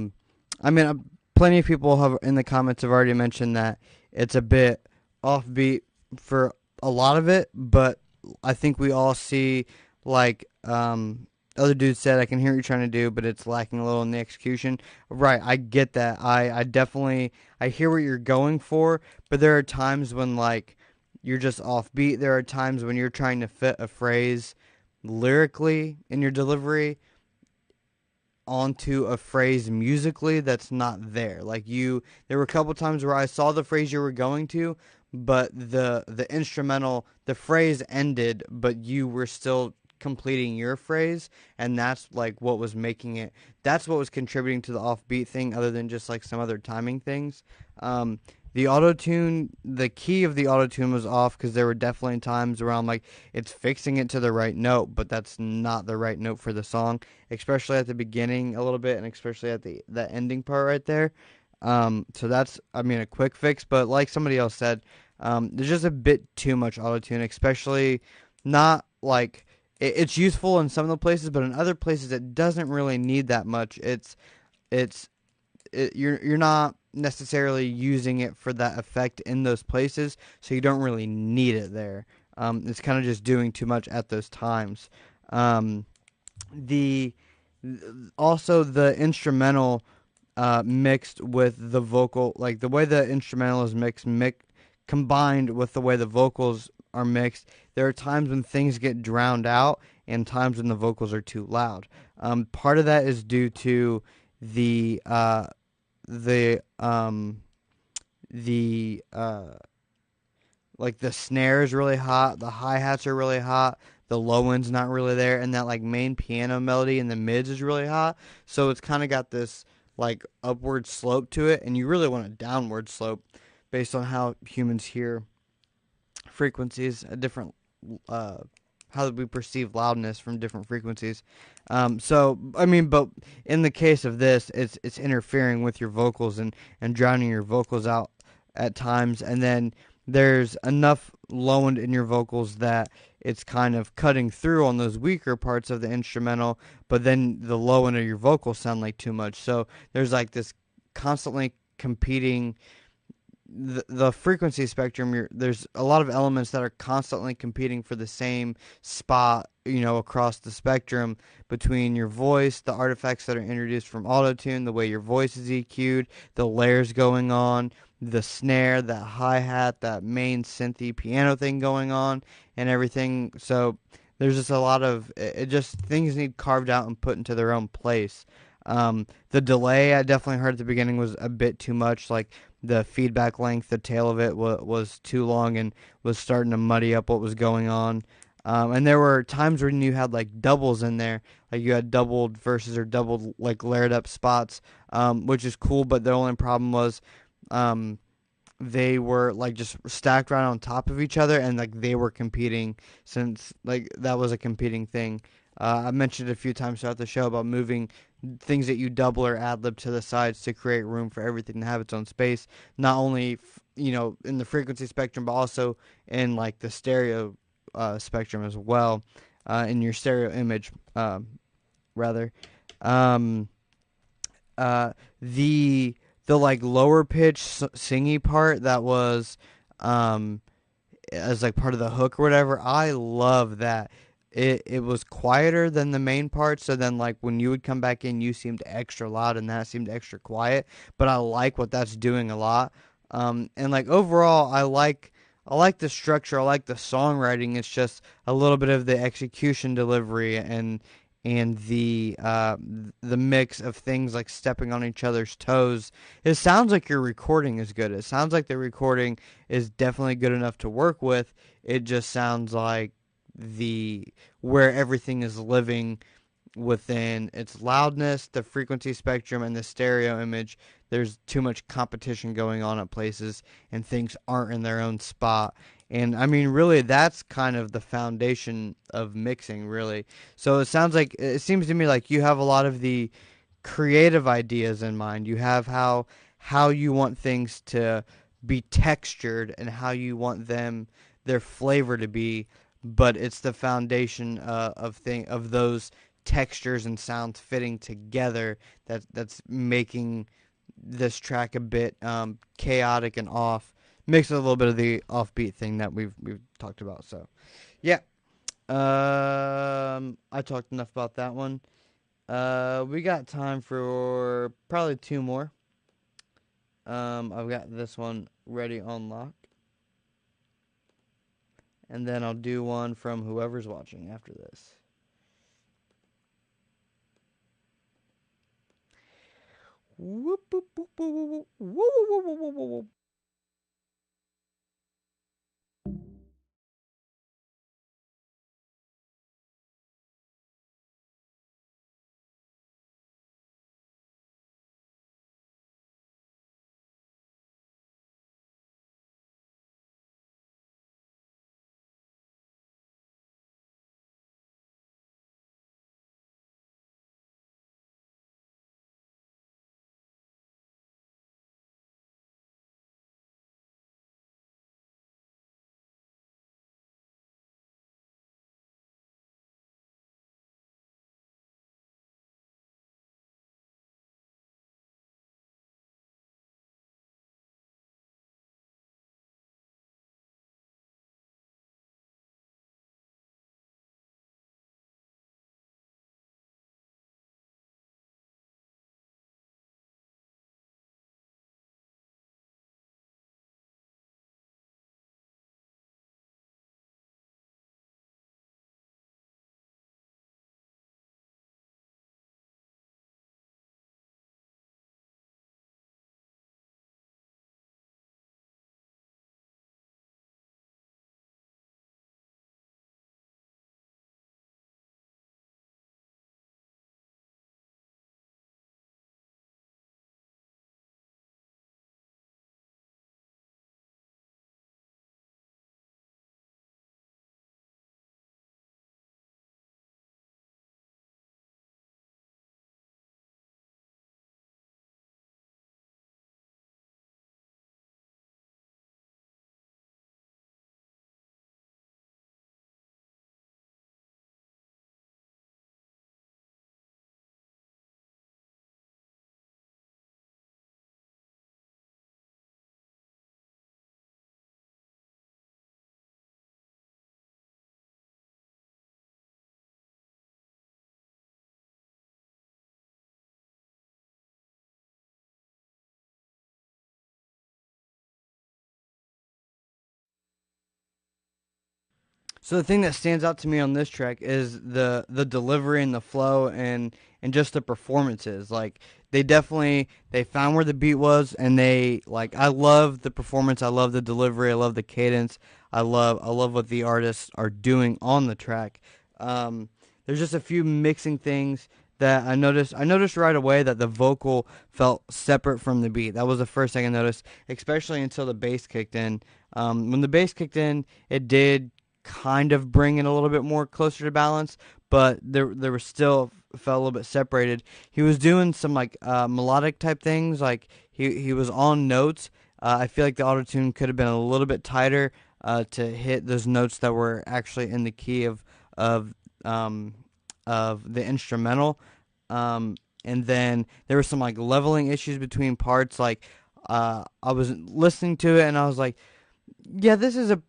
mean, plenty of people have in the comments have already mentioned that it's a bit offbeat for a lot of it, but I think we all see, like other dudes said, I can hear what you're trying to do, but it's lacking a little in the execution. Right, I get that. I definitely hear what you're going for, but there are times when like you're just offbeat. There are times when you're trying to fit a phrase lyrically in your delivery onto a phrase musically that's not there. Like there were a couple times where I saw the phrase you were going to, but the instrumental, the phrase ended, but you were still completing your phrase, and that's like what was making it. That's what was contributing to the offbeat thing, other than just like some other timing things. The auto-tune, the key of the auto-tune was off because there were definitely times where I'm like, it's fixing it to the right note, but that's not the right note for the song, especially at the beginning a little bit, and especially at the ending part right there. So that's, I mean, a quick fix, but like somebody else said, there's just a bit too much auto-tune, especially not like, it's useful in some of the places, but in other places it doesn't really need that much. You're not necessarily using it for that effect in those places, so you don't really need it there. It's kind of just doing too much at those times. Also the instrumental mixed with the vocal, like the way the instrumental is mixed combined with the way the vocals are mixed, there are times when things get drowned out and times when the vocals are too loud. Part of that is due to the snare is really hot, the hi-hats are really hot, the low end's not really there, and that like main piano melody in the mids is really hot, so it's kind of got this like upward slope to it, and you really want a downward slope based on how humans hear frequencies, a different how we perceive loudness from different frequencies. So I mean, but in the case of this, it's interfering with your vocals and drowning your vocals out at times, and then there's enough low end in your vocals that it's kind of cutting through on those weaker parts of the instrumental, but then the low end of your vocals sound like too much. So there's like this constantly competing the frequency spectrum. There's a lot of elements that are constantly competing for the same spot, across the spectrum between your voice, the artifacts that are introduced from autotune, the way your voice is EQ'd, the layers going on, the snare, that hi-hat, that main synthy piano thing going on, and everything. So there's just a lot of it. Just things need carved out and put into their own place. The delay I definitely heard at the beginning was a bit too much. Like the feedback length, the tail of it was too long and was starting to muddy up what was going on. And there were times when you had like doubles in there, like you had doubled verses or doubled like layered up spots, which is cool. But the only problem was, they were like just stacked right on top of each other, and like they were competing, since like that was a competing thing. I mentioned it a few times throughout the show about moving things that you double or ad lib to the sides to create room for everything to have its own space, not only in the frequency spectrum, but also in like the stereo spectrum as well, in your stereo image, rather. Um, the like lower pitch singy part that was, as like part of the hook or whatever, I love that. It was quieter than the main part, so then like when you would come back in, you seemed extra loud and that seemed extra quiet. But I like what that's doing a lot. And like overall, I like the structure. I like the songwriting. It's just a little bit of the execution delivery and the mix of things like stepping on each other's toes. It sounds like your recording is good. It sounds like the recording is definitely good enough to work with. It just sounds like where everything is living within its loudness, the frequency spectrum, and the stereo image. There's too much competition going on at places, and things aren't in their own spot. And I mean, really, that's kind of the foundation of mixing, really. So it seems to me like you have a lot of the creative ideas in mind. You have how you want things to be textured and how you want their flavor to be, but it's the foundation of those textures and sounds fitting together that's making this track a bit chaotic and off, mixed with a little bit of the offbeat thing that we've talked about. So, yeah, I talked enough about that one. We got time for probably two more. I've got this one ready on lock, and then I'll do one from whoever's watching after this. Whoop, whoop, whoop, whoop, whoop, whoop, whoop, whoop, whoop, whoop. So the thing that stands out to me on this track is the delivery and the flow and just the performances. Like they found where the beat was, and I love the performance, I love the delivery, I love the cadence, I love what the artists are doing on the track. There's just a few mixing things that I noticed. I noticed right away that the vocal felt separate from the beat. That was the first thing I noticed, especially until the bass kicked in. When the bass kicked in, it did kind of bring it a little bit more closer to balance, but there was still felt a little bit separated. He was doing some melodic type things, like he was on notes. I feel like the autotune could have been a little bit tighter to hit those notes that were actually in the key of um, of the instrumental. And then there were some like leveling issues between parts. I was listening to it and I was like, yeah, this is a.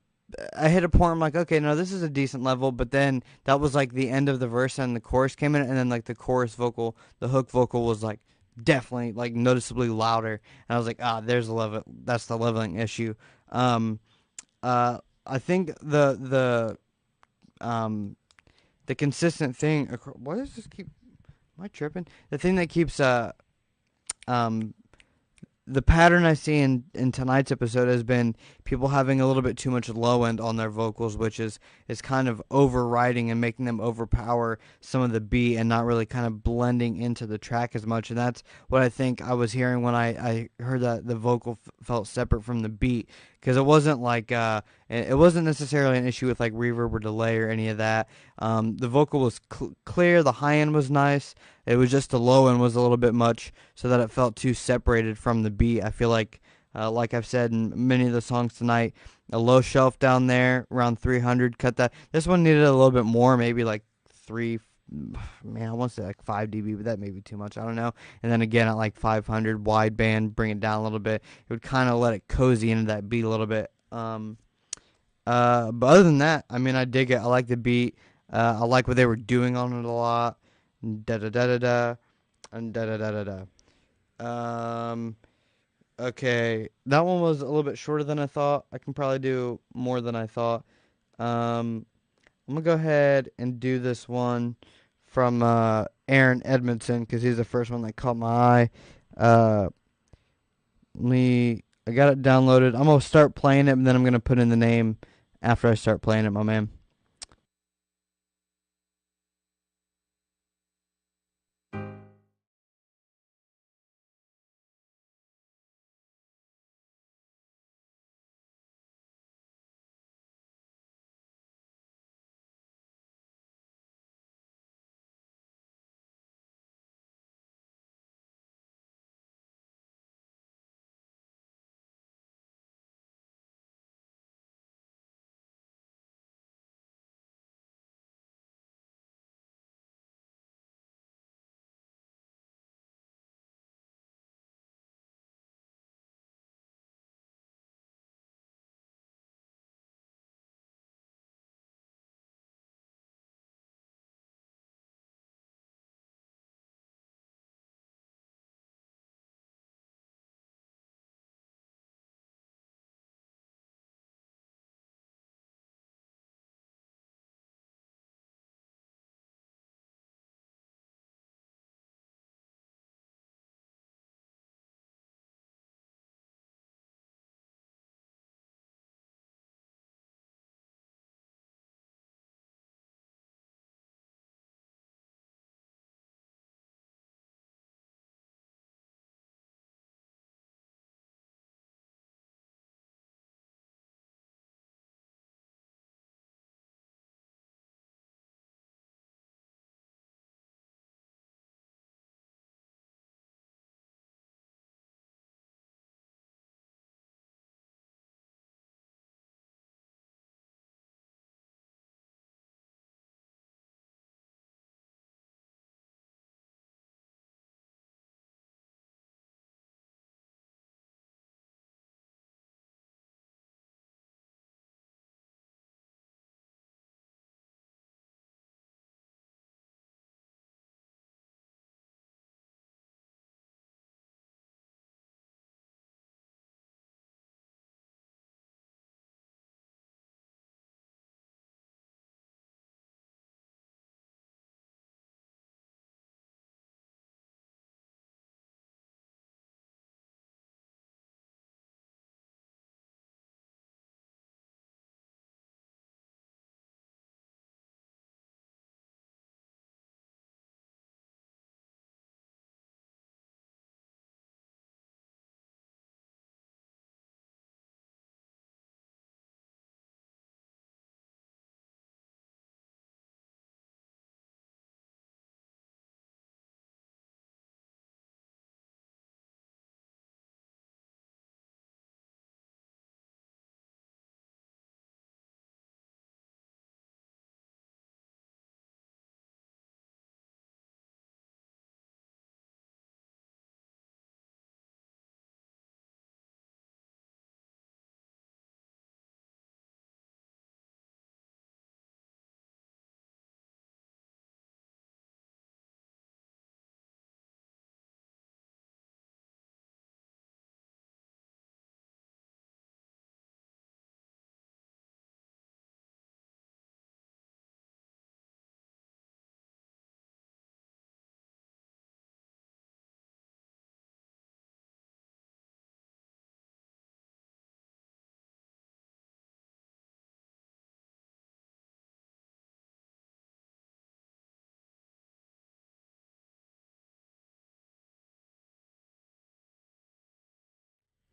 I hit a point. I'm like, okay, no, this is a decent level. But then that was like the end of the verse, and the chorus came in, and then like the chorus vocal, the hook vocal was like definitely like noticeably louder. And I was like, there's a level. That's the leveling issue. Um, I think the consistent thing. What does this keep? Am I tripping? The thing that keeps um the pattern I see in tonight's episode has been people having a little bit too much low end on their vocals, which is kind of overriding and making them overpower some of the beat and not really kind of blending into the track as much. And that's what I think I was hearing when I heard that the vocal felt separate from the beat, because it wasn't it wasn't necessarily an issue with like reverb or delay or any of that. The vocal was clear, the high end was nice. It was just the low end was a little bit much, so that it felt too separated from the beat. I feel like I've said in many of the songs tonight, a low shelf down there around 300. Cut that. This one needed a little bit more, maybe like 3. Man, I want to say like 5 dB, but that may be too much. I don't know. And then again at like 500 wideband, bring it down a little bit. It would kind of let it cozy into that beat a little bit. But other than that, I mean, I dig it. I like the beat. I like what they were doing on it a lot. Da da da da da, and da da da da da. Okay, that one was a little bit shorter than I thought. I can probably do more than I thought. I'm gonna go ahead and do this one from Aaron Edmondson, because he's the first one that caught my eye. Uh, I got it downloaded. I'm gonna start playing it, and then I'm gonna put in the name after I start playing it, my man.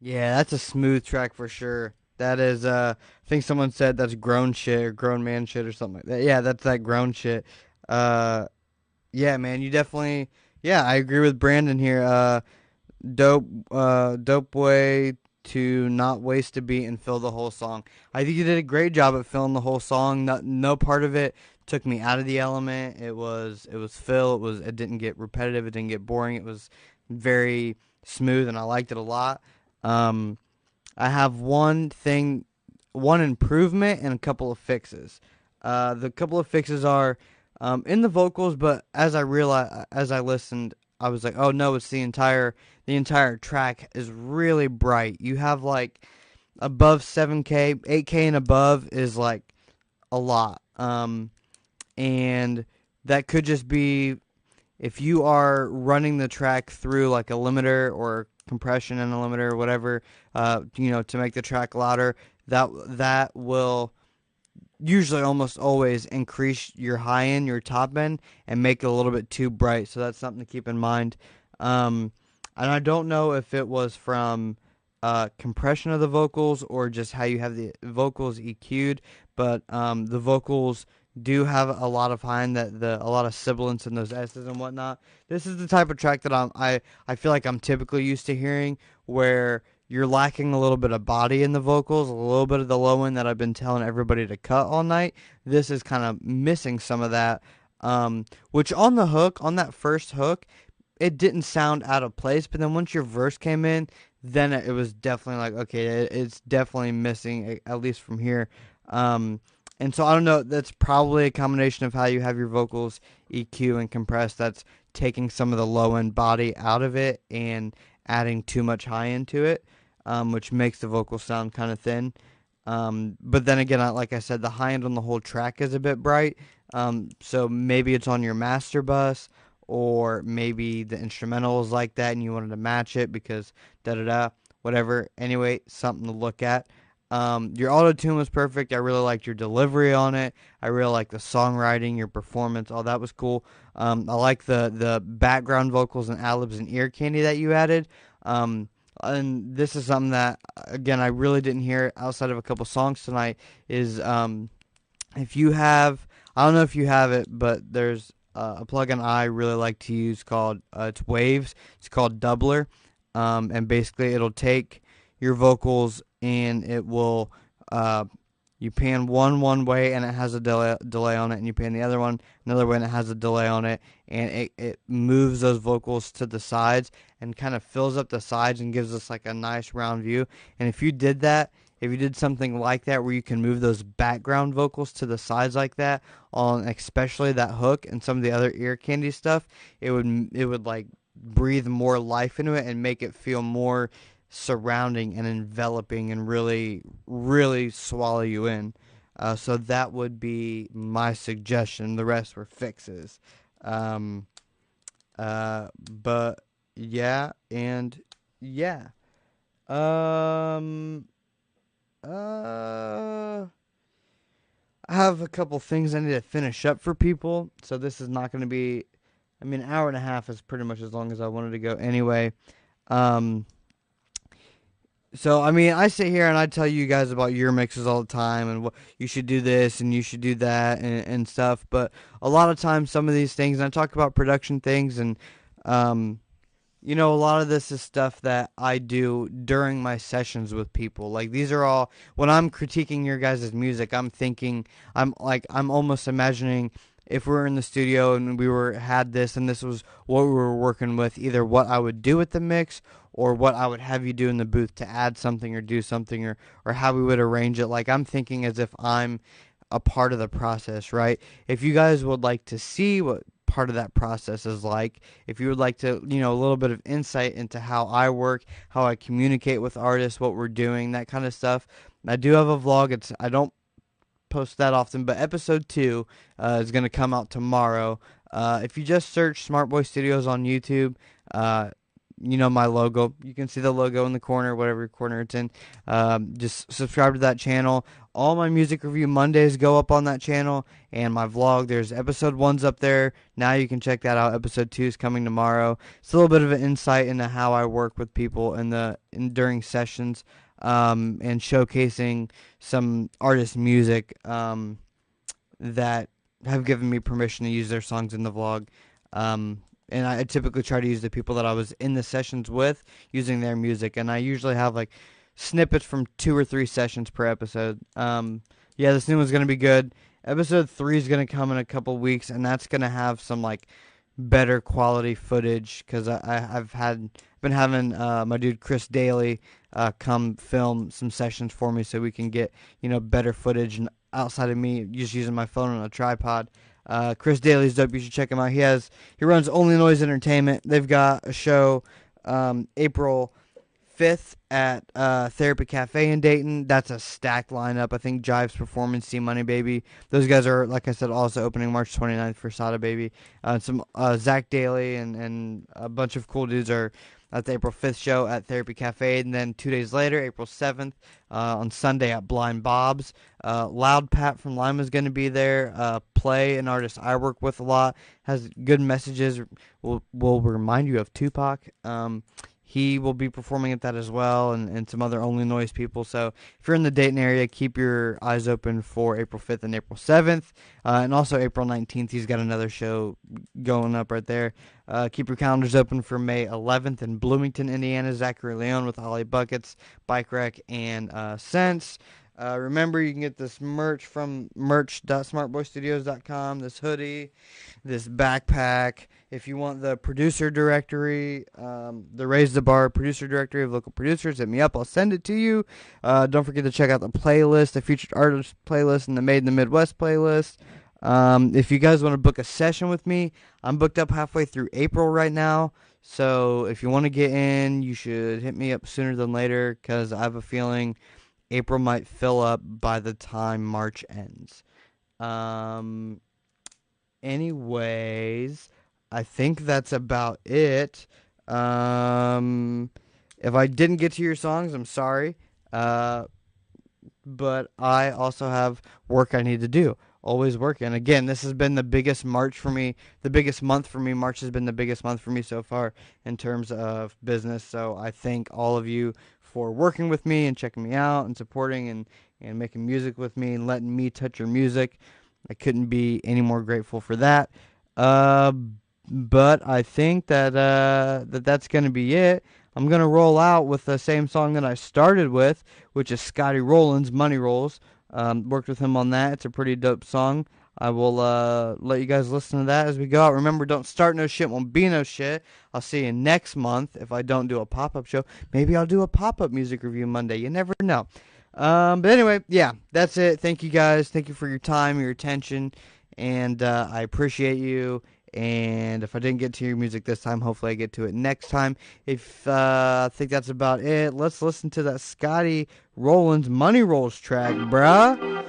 Yeah, that's a smooth track for sure. That is, I think someone said that's grown shit or grown man shit or something like that. Yeah, that's that grown shit. Uh, yeah, man, you definitely. Yeah, I agree with Brandon here. Dope way to not waste a beat and fill the whole song. I think you did a great job at filling the whole song. No part of it took me out of the element. It was fill. It didn't get repetitive. It didn't get boring. It was very smooth, and I liked it a lot. Um, I have one improvement and a couple of fixes. The couple of fixes are in the vocals, but as I listened, I was like, oh no, it's the entire track is really bright. You have like above 7K, 8K and above is like a lot. And that could just be if you are running the track through like a limiter or compression and a limiter or whatever, to make the track louder, that will usually almost always increase your high end, your top end, and make it a little bit too bright. So that's something to keep in mind. And I don't know if it was from compression of the vocals or just how you have the vocals EQ'd, but the vocals do have a lot of high end, a lot of sibilance in those S's and whatnot. This is the type of track that I feel like I'm typically used to hearing, where you're lacking a little bit of body in the vocals, a little bit of the low end that I've been telling everybody to cut all night. This is kind of missing some of that, which on that first hook, it didn't sound out of place, but then once your verse came in, then it was definitely like, okay, it's definitely missing, at least from here. And so I don't know, that's probably a combination of how you have your vocals EQ and compressed that's taking some of the low end body out of it and adding too much high end to it, which makes the vocal sound kind of thin. But then again, like I said, the high end on the whole track is a bit bright. So maybe it's on your master bus, or maybe the instrumental is like that and you wanted to match it because da-da-da, whatever. Anyway, something to look at. Your auto-tune was perfect. I really liked your delivery on it. I really liked the songwriting, your performance, all that was cool. I like the background vocals and ad-libs and ear candy that you added. And this is something that, again, I really didn't hear outside of a couple songs tonight, is if you have, I don't know if you have it, but there's a plugin I really like to use called, it's Waves. It's called Doubler. And basically it'll take your vocals and it will, you pan one way and it has a delay on it, and you pan the other one another way and it has a delay on it, and it moves those vocals to the sides and kind of fills up the sides and gives us like a nice round view. And if you did something like that where you can move those background vocals to the sides like that, on especially that hook and some of the other ear candy stuff, it would like breathe more life into it and make it feel more surrounding and enveloping and really, really swallow you in. So that would be my suggestion. The rest were fixes. But yeah, and yeah. I have a couple things I need to finish up for people, so this is not going to be, I mean, an hour and a half is pretty much as long as I wanted to go anyway. So, I mean, I sit here and I tell you guys about your mixes all the time, and what you should do this and you should do that and stuff, but a lot of times some of these things, and I talk about production things, and a lot of this is stuff that I do during my sessions with people. Like, these are all, when I'm critiquing your guys' music, I'm almost imagining if we were in the studio and had this and this was what we were working with, either what I would do with the mix or what I would have you do in the booth to add something or do something, or how we would arrange it. Like, I'm thinking as if I'm a part of the process, right? If you guys would like to see what part of that process is like, if you would like to, a little bit of insight into how I work, how I communicate with artists, what we're doing, that kind of stuff, I do have a vlog. I don't post that often, but episode 2 is going to come out tomorrow. If you just search Smart Boy Studios on YouTube, my logo. You can see the logo in the corner, whatever corner it's in. Just subscribe to that channel. All my Music Review Mondays go up on that channel, and my vlog. There's episode 1's up there. Now you can check that out. Episode 2 is coming tomorrow. It's a little bit of an insight into how I work with people during sessions, and showcasing some artist music that have given me permission to use their songs in the vlog. And I typically try to use the people that I was in the sessions with using their music, and I usually have like snippets from 2 or 3 sessions per episode. Yeah, this new one's gonna be good. Episode 3 is gonna come in a couple weeks, and that's gonna have some like better quality footage because I've been having my dude Chris Daly come film some sessions for me so we can get better footage and outside of me just using my phone on a tripod. Chris Daly's dope. You should check him out. He runs Only Noise Entertainment. They've got a show April 5th at Therapy Cafe in Dayton. That's a stacked lineup. I think Jive's performing, C Money Baby. Those guys are, like I said, also opening March 29th for Sada Baby. Some Zach Daly and a bunch of cool dudes are at the April 5th show at Therapy Cafe. And then 2 days later, April 7th, on Sunday at Blind Bob's. Loud Pat from Lima is going to be there. Play, an artist I work with a lot, has good messages. Will remind you of Tupac. He will be performing at that as well, and some other Only Noise people. So if you're in the Dayton area, keep your eyes open for April 5th and April 7th. And also April 19th, he's got another show going up right there. Keep your calendars open for May 11th in Bloomington, Indiana. Zachary Leon with Ollie Buckets, Bike Wreck, and Sense. Remember, you can get this merch from merch.smartboystudios.com, this hoodie, this backpack. If you want the producer directory, the Razdabar producer directory of local producers, hit me up. I'll send it to you. Don't forget to check out the playlist, the featured artist playlist, and the Made in the Midwest playlist. If you guys want to book a session with me, I'm booked up halfway through April right now. So if you want to get in, you should hit me up sooner than later because I have a feeling April might fill up by the time March ends. Anyways, I think that's about it. If I didn't get to your songs, I'm sorry. But I also have work I need to do. Always working. Again, this has been the biggest March for me, the biggest month for me. March has been the biggest month for me so far in terms of business. So I thank all of you for working with me and checking me out and supporting and making music with me and letting me touch your music. I couldn't be any more grateful for that. But I think that that's going to be it. I'm going to roll out with the same song that I started with, which is Scotty Rowland's Money Rolls. Worked with him on that. It's a pretty dope song. I will let you guys listen to that as we go out. Remember, don't start no shit, won't be no shit. I'll see you next month if I don't do a pop-up show. Maybe I'll do a pop-up Music Review Monday. You never know. But anyway, yeah, that's it. Thank you guys. Thank you for your time, your attention, and I appreciate you. And if I didn't get to your music this time, hopefully I get to it next time. If I think that's about it, let's listen to that Scotty Rowland's Money Rolls track, bruh.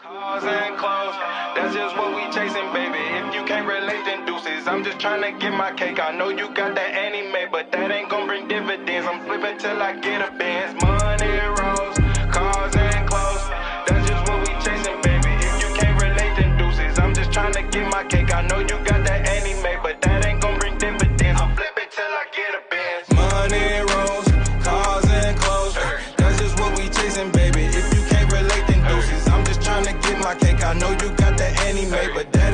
Cars and clothes, that's just what we chasing, baby. If you can't relate, then deuces. I'm just trying to get my cake. I know you got that anime, but that ain't gonna bring dividends. I'm flipping till I get a Benz. Money rolls, cars and clothes, that's just what we chasing, baby. If you can't relate, then deuces. I'm just trying to get my cake. I know you got that anime, but that ain't gonna bring dividends. I'm flipping till I get a Benz. Money rolls, cars and clothes, that's just what we chasing, baby. If you can't relate, then deuces. I'm just trying to get my cake. I know you got that anime, but that